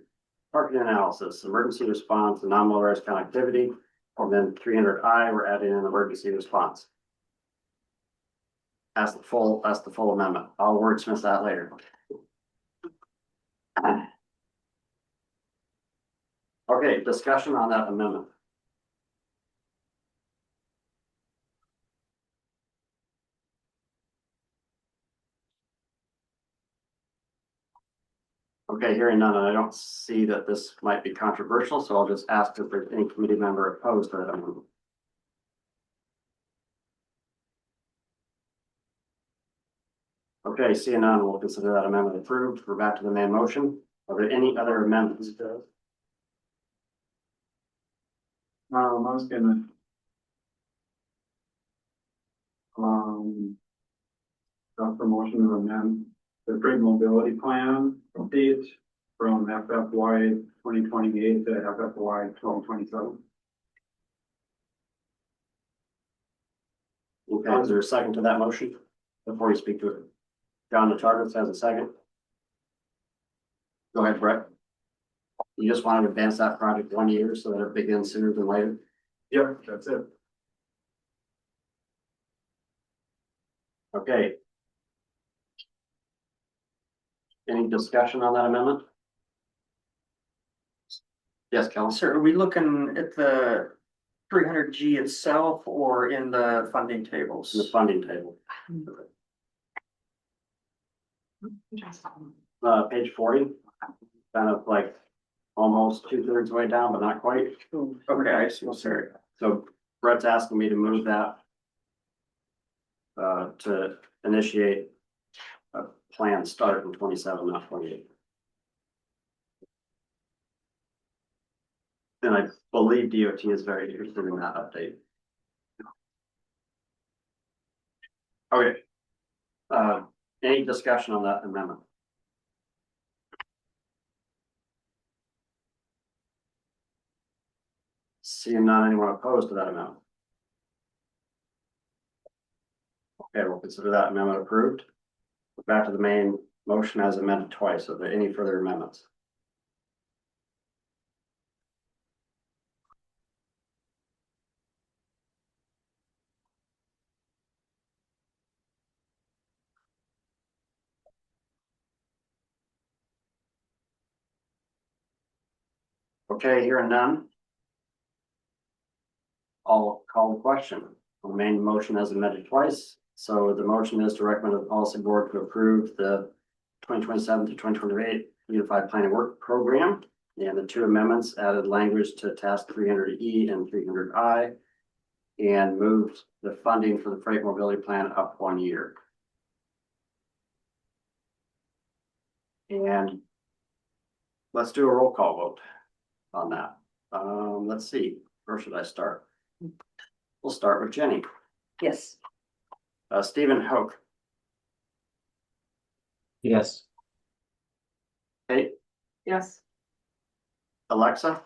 parking analysis, emergency response, and non-motorized connectivity. And then 300I, we're adding in emergency response. That's the full amendment. I'll wordsmith that later. Okay, discussion on that amendment. Okay, hearing none, and I don't see that this might be controversial, so I'll just ask if there's any committee member opposed to that amendment. Okay, seeing none, we'll consider that amendment approved. We're back to the main motion. Are there any other amendments? I was gonna. Got promotion of amend the Great Mobility Plan update from FFY 2028 to FFY 2027. Okay, is there a second to that motion before you speak to it? John DeCharlis has a second. Go ahead, Brett. You just want to advance that project 1 year so that it begins sooner than later? Yep, that's it. Okay. Any discussion on that amendment? Yes, Kelly. Sir, are we looking at the 300G itself or in the funding The tables? funding table. Page 40, kind of like almost 2/3 way down, but not quite. Okay, I see, sorry. So Brett's asking me to move that to initiate a planned start in 27, not 28. And I believe DOT is very interested in that update. Okay. Any discussion on that amendment? Seeing none, anyone opposed to that amendment? Okay, we'll consider that amendment approved. Back to the main motion as amended twice. Are there any further amendments? Okay, hearing none. I'll call the question on the main motion as amended twice. So the motion is to recommend the policy board to approve the 2027 to 2028 Unified Planning Work Program. And the two amendments added language to task 300E and 300I. And moved the funding for the freight mobility plan up 1 year. And let's do a roll call vote on that. Let's see, where should I start? We'll start with Jenny. Yes. Stephen Hoke. Yes. Kate, Yes. Alexa.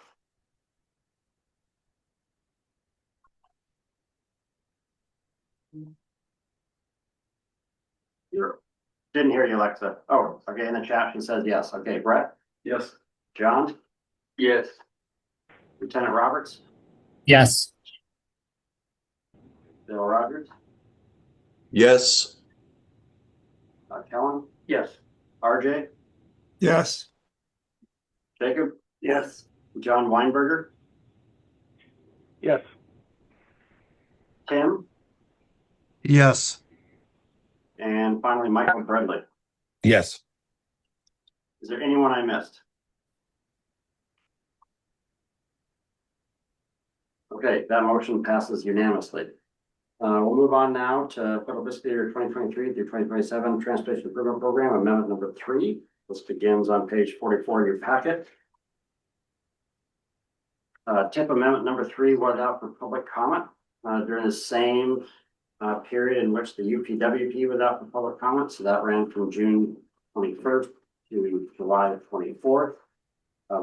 Didn't hear you, Alexa. Oh, okay, in the chat, she says yes. Okay, Brett, Yes. John, Yes. Lieutenant Roberts, Yes. Bill Rogers, Yes. Kellen, Yes. RJ, Yes. Jacob, Yes. John Weinberger, Yes. Tim, Yes. and finally Michael Bradley. Yes. Is there anyone I missed? Okay, that motion passes unanimously. We'll move on now to federal fiscal year 2023 through 2027 Transportation Improvement Program Amendment number 3. This begins on page 44 of your packet. TIP amendment number 3 was out for public comment during the same period in which the UPWP was out for public comment. So that ran from June 21st to July 24th.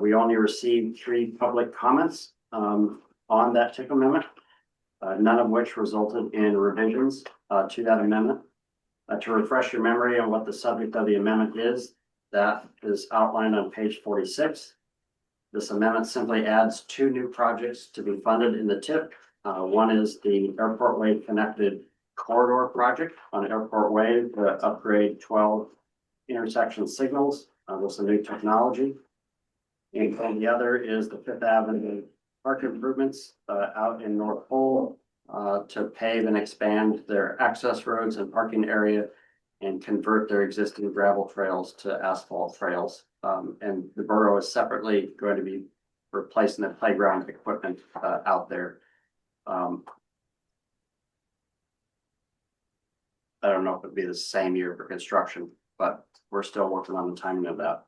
We only received 3 public comments on that TIP amendment, none of which resulted in revisions to that amendment. To refresh your memory on what the subject of the amendment is, that is outlined on page 46. This amendment simply adds 2 new projects to be funded in the TIP. One is the Airport Way Connected Corridor Project on Airport Way to upgrade 12 intersection signals with some new technology. And the other is the Fifth Avenue park improvements out in North Pole to pave and expand their access roads and parking area and convert their existing gravel trails to asphalt trails. And the borough is separately going to be replacing the playground equipment out there. I don't know if it'd be the same year for construction, but we're still working on the timing of that.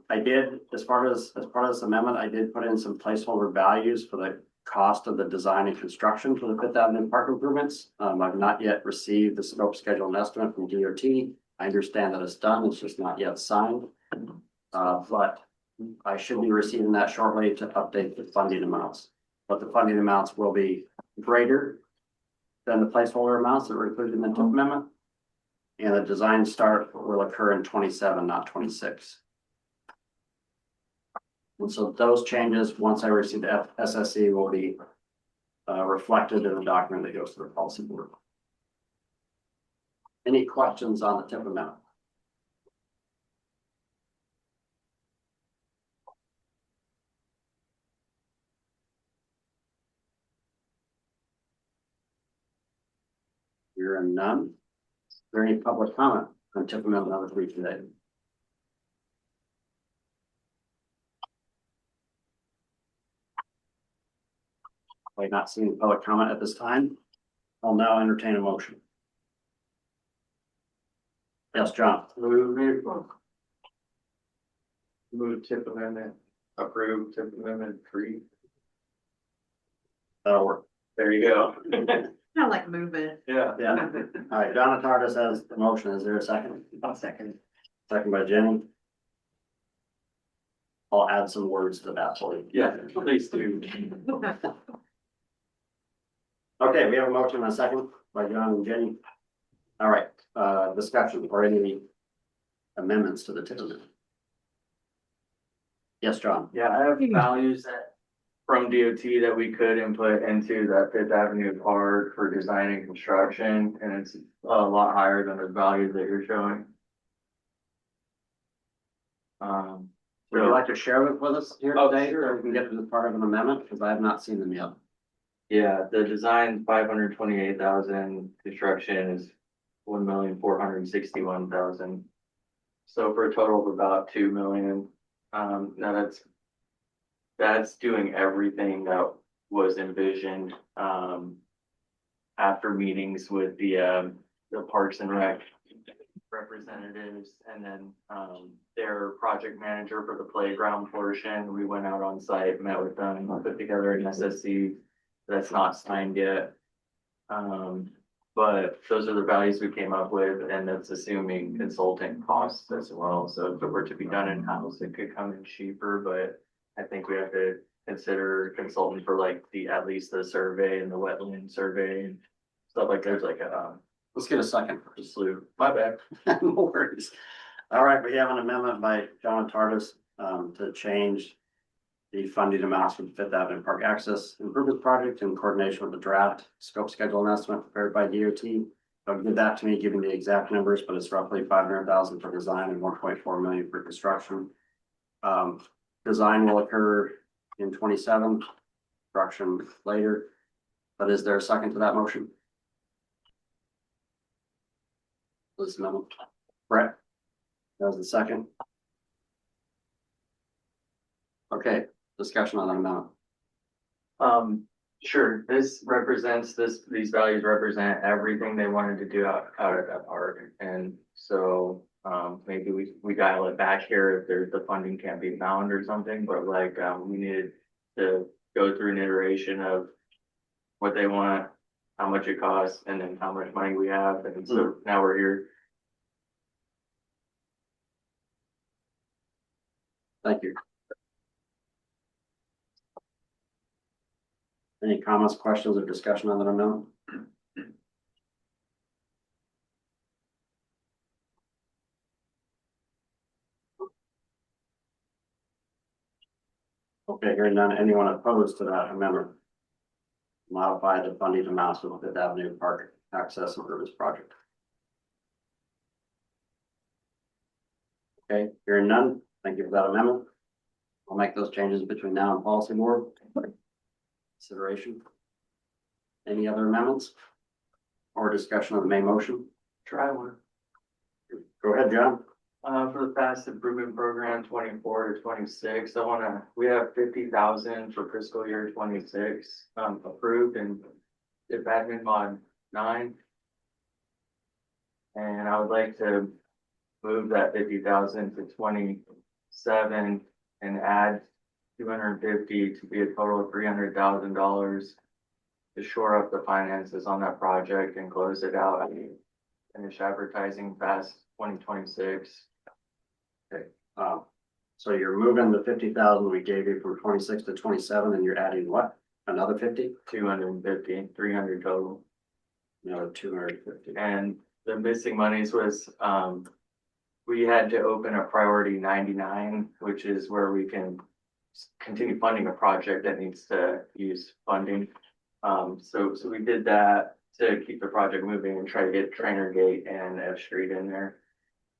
I did, as part of this amendment, I did put in some placeholder values for the cost of the design and construction for the Fifth Avenue park improvements. I've not yet received the scope, schedule, and estimate from DOT. I understand that it's done, it's just not yet signed. But I should be receiving that shortly to update the funding amounts. But the funding amounts will be greater than the placeholder amounts that were included in the TIP amendment. And the design start will occur in 27, not 26. And so those changes, once I receive the SSE, will be reflected in the document that goes to the policy board. Any questions on the TIP amendment? Hearing none. Is there any public comment on TIP amendment number 3 today? By not seeing public comment at this time, I'll now entertain a motion. Yes, John. Move tip amendment, approve tip amendment 3. That'll work. There you go. Kind of like movement. Yeah. Yeah. All right, Donna Tardis has the motion. Is there a second? I'll second. Second by Jenny. I'll add some words to that for you. Yeah, please do. Okay, we have a motion and a second by John and Jenny. All right, discussion or any amendments to the tip amendment? Yes, John. Yeah, I have values that from DOT that we could input into that Fifth Avenue Park for design and construction, and it's a lot higher than the values that you're showing. Would you like to share it with us here Oh, today, sure. or we can get to the part of an amendment, because I have not seen them yet. Yeah, the design 528,000, construction is 1,461,000. So for a total of about 2 million. Now that's doing everything that was envisioned after meetings with the Parks and Rec representatives, and then their project manager for the playground portion. We went out on site, met with them, put together an SSC that's not signed yet. But those are the values we came up with, and that's assuming consulting costs as well. So if it were to be done in-house, it could come in cheaper, but I think we have to consider consultant for like at least the survey and the wetland survey and stuff like there's like a Let's get a second. slew. My bad. No worries. All right, we have an amendment by John Tardis to change the funding amounts for the Fifth Avenue Park Access Improvement Project in coordination with the draft scope, schedule, and estimate prepared by DOT. Don't give that to me, giving the exact numbers, but it's roughly 500,000 for design and 1.4 million for construction. Design will occur in 27, construction later. But is there a second to that motion? This amendment. Brett? That was the second. Okay, discussion on that amount. Sure, these values represent everything they wanted to do out at that park. And so, maybe we dial it back here if the funding can't be found or something, but like, we needed to go through an iteration of what they want, how much it costs, and then how much money we have. And so now we're here. Thank you. Any comments, questions, or discussion on that amendment? Okay, hearing none, anyone opposed to that amendment? Modify the funding amounts for the Fifth Avenue Park Access Improvements Project. Okay, hearing none, thank you for that amendment. I'll make those changes between now and policy board. Consideration. Any other amendments? Or discussion of the main motion? Try one. Go ahead, John. For the fast improvement program 24 to 26, we have 50,000 for fiscal year 26, approved and if admin mod 9. And I would like to move that 50,000 to 27 and add 250 to be a total of $300,000 to shore up the finances on that project and close it out. Finish advertising fast 2026. Okay, so you're moving the 50,000 we gave you from 26 to 27, and you're adding what? Another 50? 250, 300 total. Another 250. And the missing monies was, we had to open a priority 99, which is where we can continue funding a project that needs to use funding. So we did that to keep the project moving and try to get Trainer Gate and F Street in there.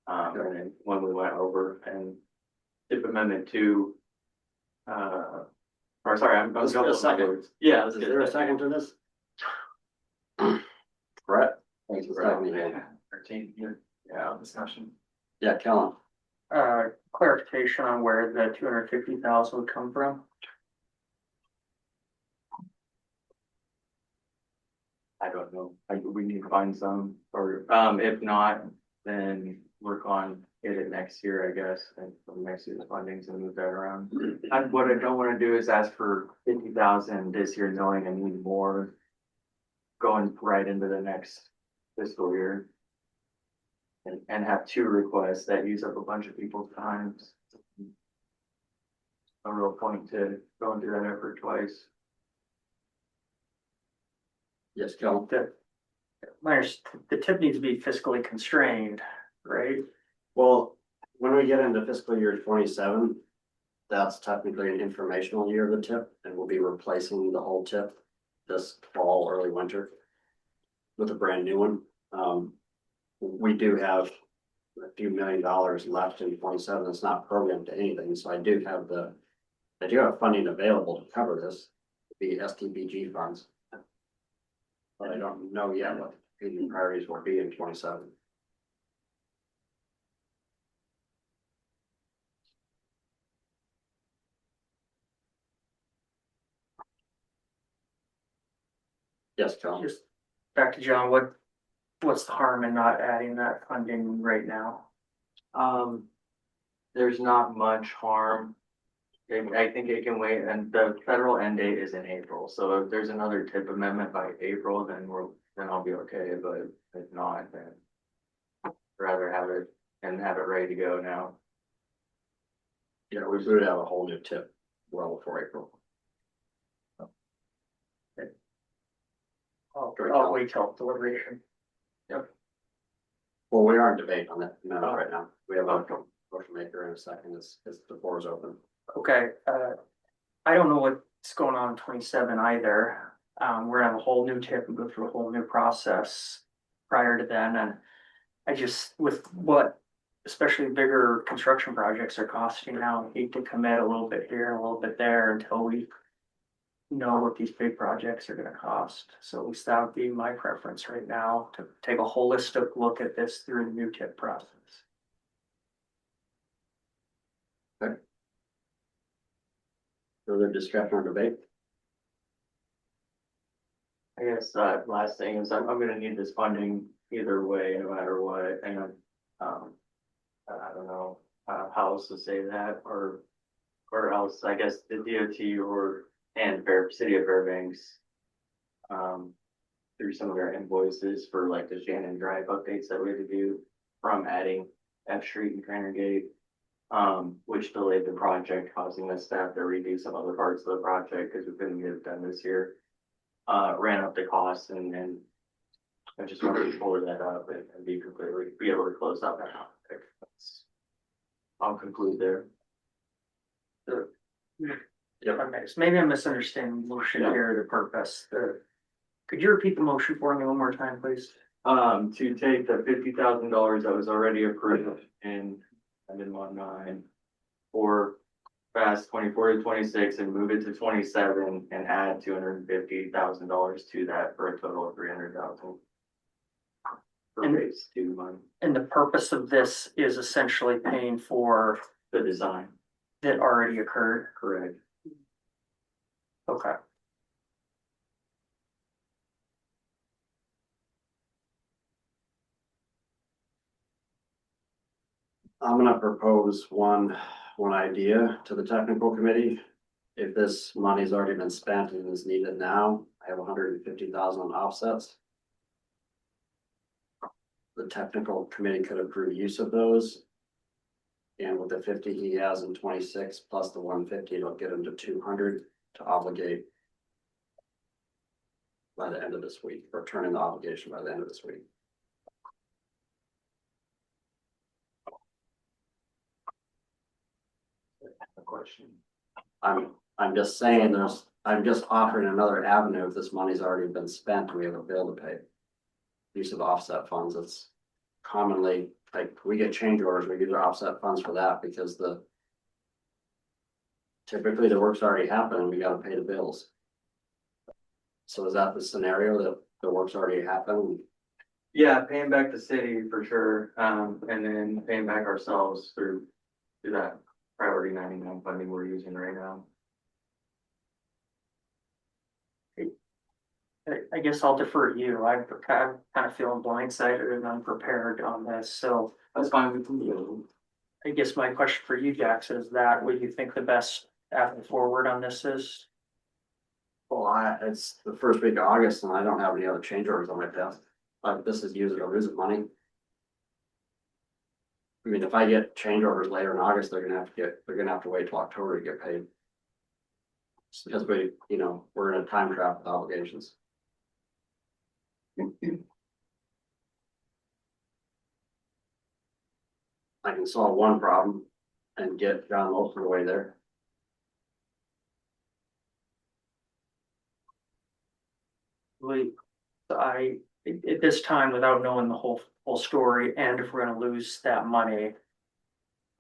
And then when we went over and tip amendment 2, or sorry, I'm Let's get a second. Yeah, Is there a second to this? Brett? Thanks for seconding it. 13, yeah, discussion. Yeah, Kellen. Clarification on where the 250,000 would come from. I don't know, we need to find some, or, if not, then work on it next year, I guess, and from next year's fundings and move that around. What I don't wanna do is ask for 50,000 this year, knowing I need more going right into the next fiscal year. And have two requests that use up a bunch of people's times. A real point to going through that effort twice. Yes, Joe. The tip needs to be fiscally constrained, right? Well, when we get into fiscal year 27, that's technically an informational year of the tip, and we'll be replacing the whole tip this fall, early winter with a brand new one. We do have a few $1 million left in 27. It's not programmed to anything, so I do have funding available to cover this, the STBG funds. But I don't know yet what the competing priorities will be in 27. Yes, John. Just back to John, what's the harm in not adding that funding right now? There's not much harm. I think it can wait, and the federal end date is in April, so if there's another tip amendment by April, then I'll be okay, but if not, then I'd rather have it ready to go now. Yeah, we would have a whole new tip well before April. I'll wait till deliberation. Well, we are in debate on that amendment right now. We have a motion maker in a second. It's the floor is open. Okay, I don't know what's going on in 27 either. We're gonna have a whole new tip and go through a whole new process prior to then, and I just, with what especially bigger construction projects are costing now, I hate to commit a little bit here and a little bit there until we know what these big projects are gonna cost. So at least that would be my preference right now, to take a holistic look at this through the new tip process. Further discussion or debate? I guess, last thing is I'm gonna need this funding either way, no matter what, and, I don't know, how else to say that, or else, I guess, the DOT and City of Fairbanks, through some of their invoices for like the Shannon Drive updates that we had to do from adding F Street and Craner Gate, which delayed the project, causing the staff to redo some other parts of the project because we couldn't get it done this year. Ran up the costs, and then I just wanted to pull that up and be able to close out that topic. I'll conclude there. Okay, so maybe I'm misunderstanding the motion here, the purpose, could you repeat the motion for me one more time, please? To take the $50,000 that was already approved in Amendment 9 for Fast 24 to 26 and move it to 27 and add $250,000 to that for a total of $300,000. For phase 2 money, And the purpose of this is essentially paying for the design, that already occurred. correct? Okay. I'm gonna propose one idea to the technical committee. If this money's already been spent and is needed now, I have 150,000 offsets. The technical committee could approve use of those. And with the 50 he has in 26 plus the 150, it'll get him to 200 to obligate by the end of this week, or turn in the obligation by the end of this week. A question. I'm just saying I'm just offering another avenue if this money's already been spent and we have a bill to pay. Use of offset funds, it's commonly, like, we get change orders, we use our offset funds for that because typically the work's already happened and we gotta pay the bills. So is that the scenario, that the work's already happened? Yeah, paying back the city for sure, and then paying back ourselves through that priority 99 funding we're using right now. I guess I'll defer to you. I'm kind of feeling blindsided and unprepared on this, so That's fine with me. I guess my question for you, Jackson, is that what you think the best path forward on this is? Well, it's the first week of August and I don't have any other change orders on my desk. Like this is use it or lose it money. I mean, if I get change orders later in August, they're gonna have to wait till October to get paid. Because we're in a time trap with obligations. I can solve one problem and get John most of the way there. Like, at this time, without knowing the whole story, and if we're gonna lose that money.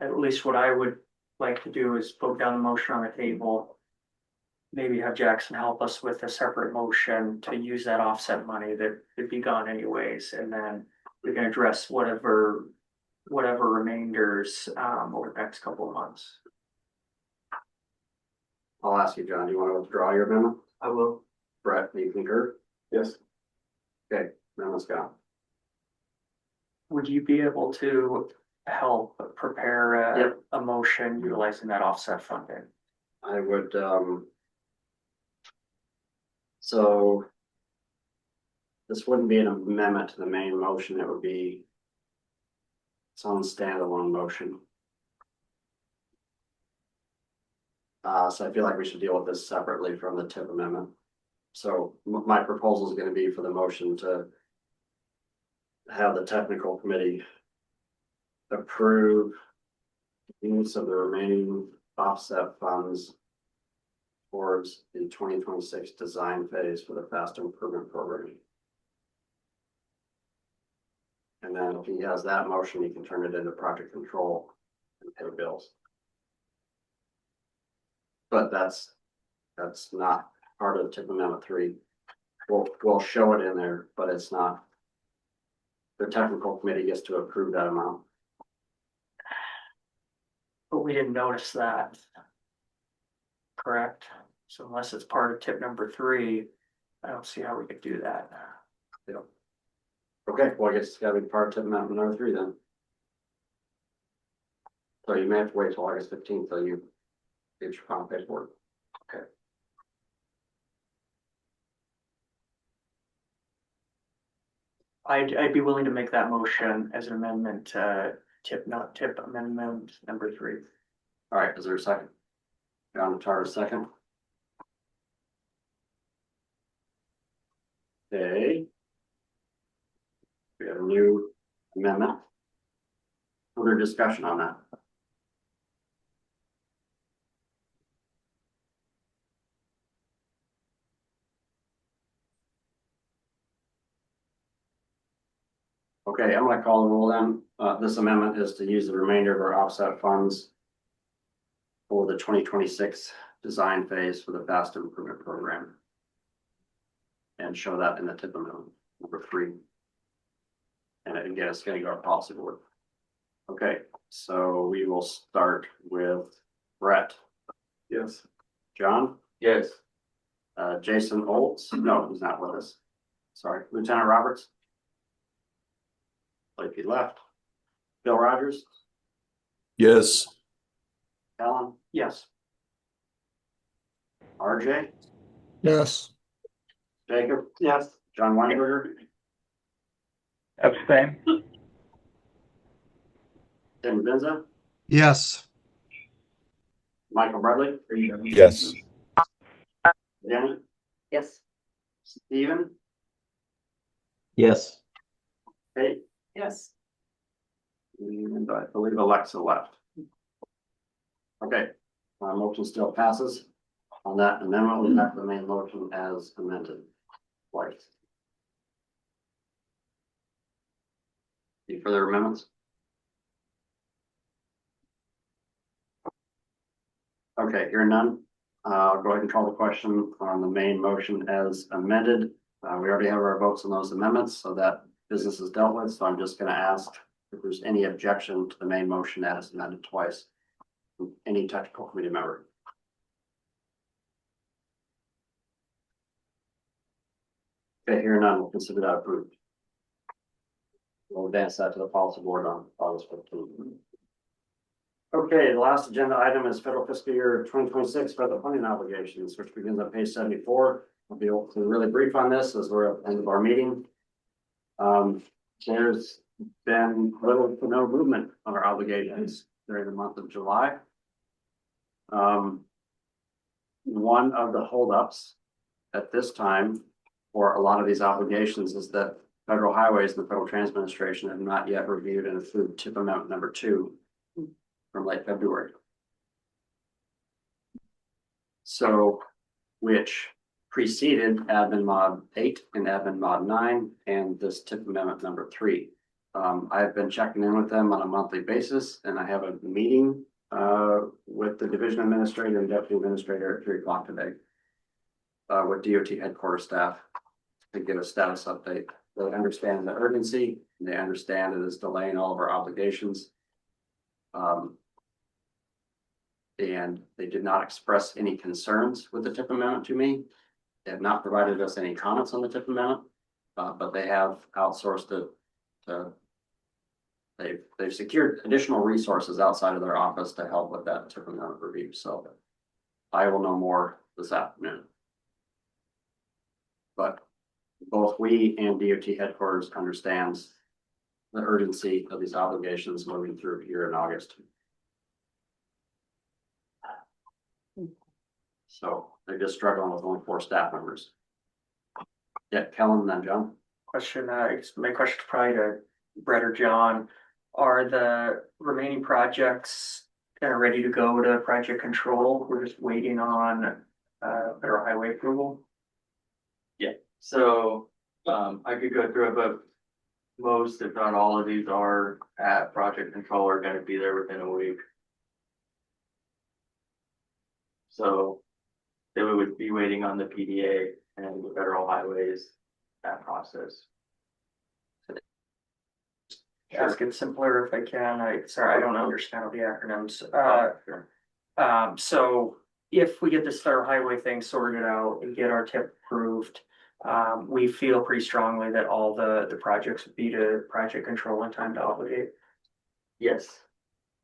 At least what I would like to do is put down the motion on the table. Maybe have Jackson help us with a separate motion to use that offset money that would be gone anyways, and then we can address whatever remainders over the next couple of months. I'll ask you, John, do you want to withdraw your amendment? I will. Brett, do you concur? Yes. Okay, amendment's gone. Would you be able to help prepare Yep. a motion utilizing that offset funding? I would, so this wouldn't be an amendment to the main motion, it would be its own standalone motion. So I feel like we should deal with this separately from the TIP amendment. So my proposal is gonna be for the motion to have the technical committee approve use of the remaining offset funds towards the 2026 design phase for the fast improvement program. And then if he has that motion, he can turn it into project control and pay bills. But that's not part of TIP Amendment 3. We'll show it in there, but it's not. The technical committee gets to approve that amount. But we didn't notice that. Correct? So unless it's part of tip number 3, I don't see how we could do that. Okay, well, I guess it's gotta be part of TIP Amendment number 3 then. So you may have to wait till August 15th till you get your final paperwork. Okay. I'd be willing to make that motion as an amendment, tip amendment number 3. All right, is there a second? John Tar, second. Okay. We have a new amendment. Further discussion on that. Okay, I'm gonna call the roll then. This amendment is to use the remainder of our offset funds for the 2026 design phase for the fast improvement program. And show that in the tip amendment number 3. And again, it's gonna go to policy board. Okay, so we will start with Brett. Yes. John, Yes. Jason Olds, no, he's not with us. Sorry, Lieutenant Roberts. Like he left. Bill Rogers, Yes. Alan, Yes. RJ, Yes. Jacob, Yes. John Weinberger, Abstain. Tim Benza, Yes. Michael Bradley, Yes. Jenny, Yes. Steven, Yes. Kate, Yes. and I believe Alexa left. Okay, my motion still passes. On that amendment, we have the main motion as amended. Twice. Any further amendments? Okay, hearing none. I'll go ahead and call the question on the main motion as amended. We already have our votes on those amendments, so that business is dealt with. So I'm just gonna ask if there's any objection to the main motion as amended twice. From any technical committee member. Okay, here none, we'll consider that approved. We'll advance that to the policy board on August 15th. Okay, the last agenda item is federal fiscal year 2026 federal funding obligations, which begins on page 74. I'll be able to really brief on this as we're at the end of our meeting. There's been little to no movement on our obligations during the month of July. One of the holdups at this time for a lot of these obligations is that federal highways and the Federal Transit Administration have not yet reviewed and approved TIP amendment number 2 from late February. So, which preceded admin mod 8 and admin mod 9 and this TIP amendment number 3. I've been checking in with them on a monthly basis, and I have a meeting with the division administrator and deputy administrator at 3 o'clock today with DOT headquarters staff to give a status update. They understand the urgency, and they understand it is delaying all of our obligations. And they did not express any concerns with the TIP amendment to me. They have not provided us any comments on the TIP amendment, but they have outsourced it to. They've secured additional resources outside of their office to help with that TIP amendment review. So I will know more this afternoon. But both we and DOT headquarters understands the urgency of these obligations moving through here in August. So they're just struggling with only 4 staff members. Yeah, Kellen and then John. Question, I guess my question is probably to Brett or John. Are the remaining projects kind of ready to go to project control? We're just waiting on federal highway approval. So, I could go through it, but most, if not all of these are at project control are gonna be there within a week. So they would be waiting on the PDA and the federal highways, that process. Ask it simpler if I can. Sorry, I don't understand all the acronyms. Sure. So if we get this federal highway thing sorted out and get our TIP approved, we feel pretty strongly that all the projects would be to project control in time to obligate. Yes.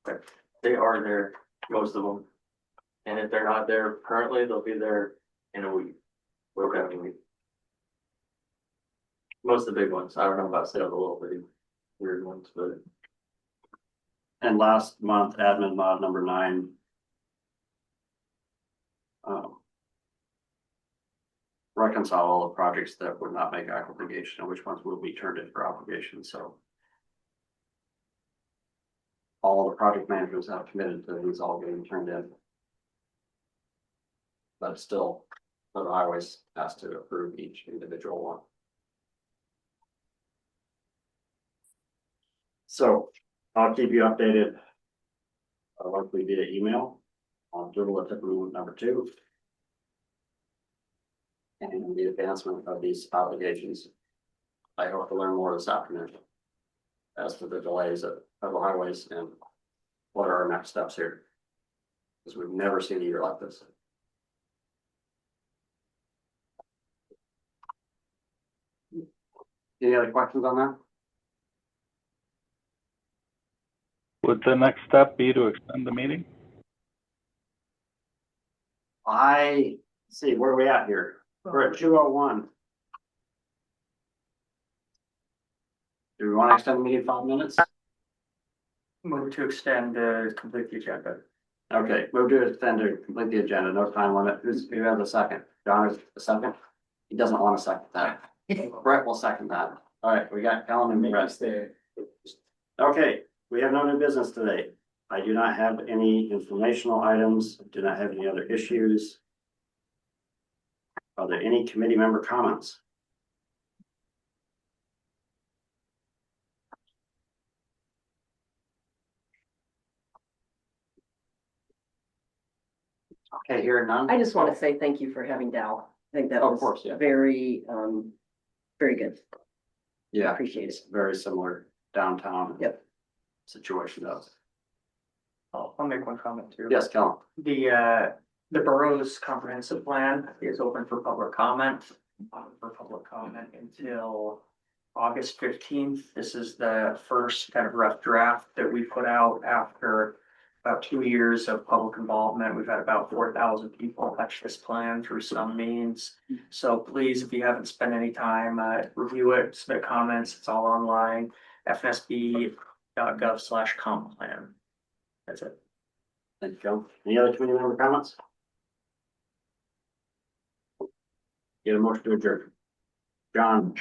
But they are there, most of them. And if they're not there currently, they'll be there in a week. We're having a week. Most of the big ones. I don't know about some of the little bitty weird ones, but. And last month, admin mod number 9. Reconcile all the projects that would not make obligation and which ones will be turned in for obligation. So all the project managers have committed to these all getting turned in. But still, the highways has to approve each individual one. So I'll keep you updated. Likely via email on doodle TIP amendment number 2. And the advancement of these obligations. I hope to learn more this afternoon as to the delays at federal highways and what are our next steps here. Because we've never seen a year like this. Any other questions on that? Would the next step be to extend the meeting? See, where are we at here? We're at 2:01. Do we want to extend the meeting 5 minutes? Move to extend the complete the agenda. Okay, move to extend to complete the agenda, no time limit. Who has a second? John has a second? He doesn't want to second that. Brett will second that. All right, we got Kellen and Brett. Okay, we have no new business today. I do not have any informational items, do not have any other issues. Are there any committee member comments? Okay, here none. I just want to say thank you for having Dow. I think that Of was course, yeah. very, very good. Yeah, Appreciate it. it's very similar downtown. Yep. Situation does. I'll make one comment too. Yes, Kellen. The borough's comprehensive plan is open for public comment. for public comment until August 15th. This is the first kind of rough draft that we put out after about 2 years of public involvement. We've had about 4,000 people touch this plan through some means. So please, if you haven't spent any time, review it, submit comments. It's all online, fnsb.gov/comp plan. That's it. Thank you, Joe. Any other committee member comments? Get a motion to adjourn. John.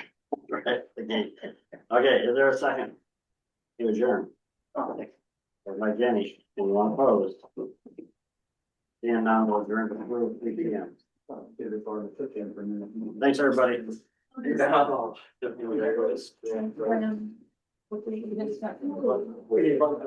Okay, is there a second? To adjourn. Or by Jenny, anyone opposed? Seeing none, we'll adjourn before 3 p.m. Thanks, everybody. What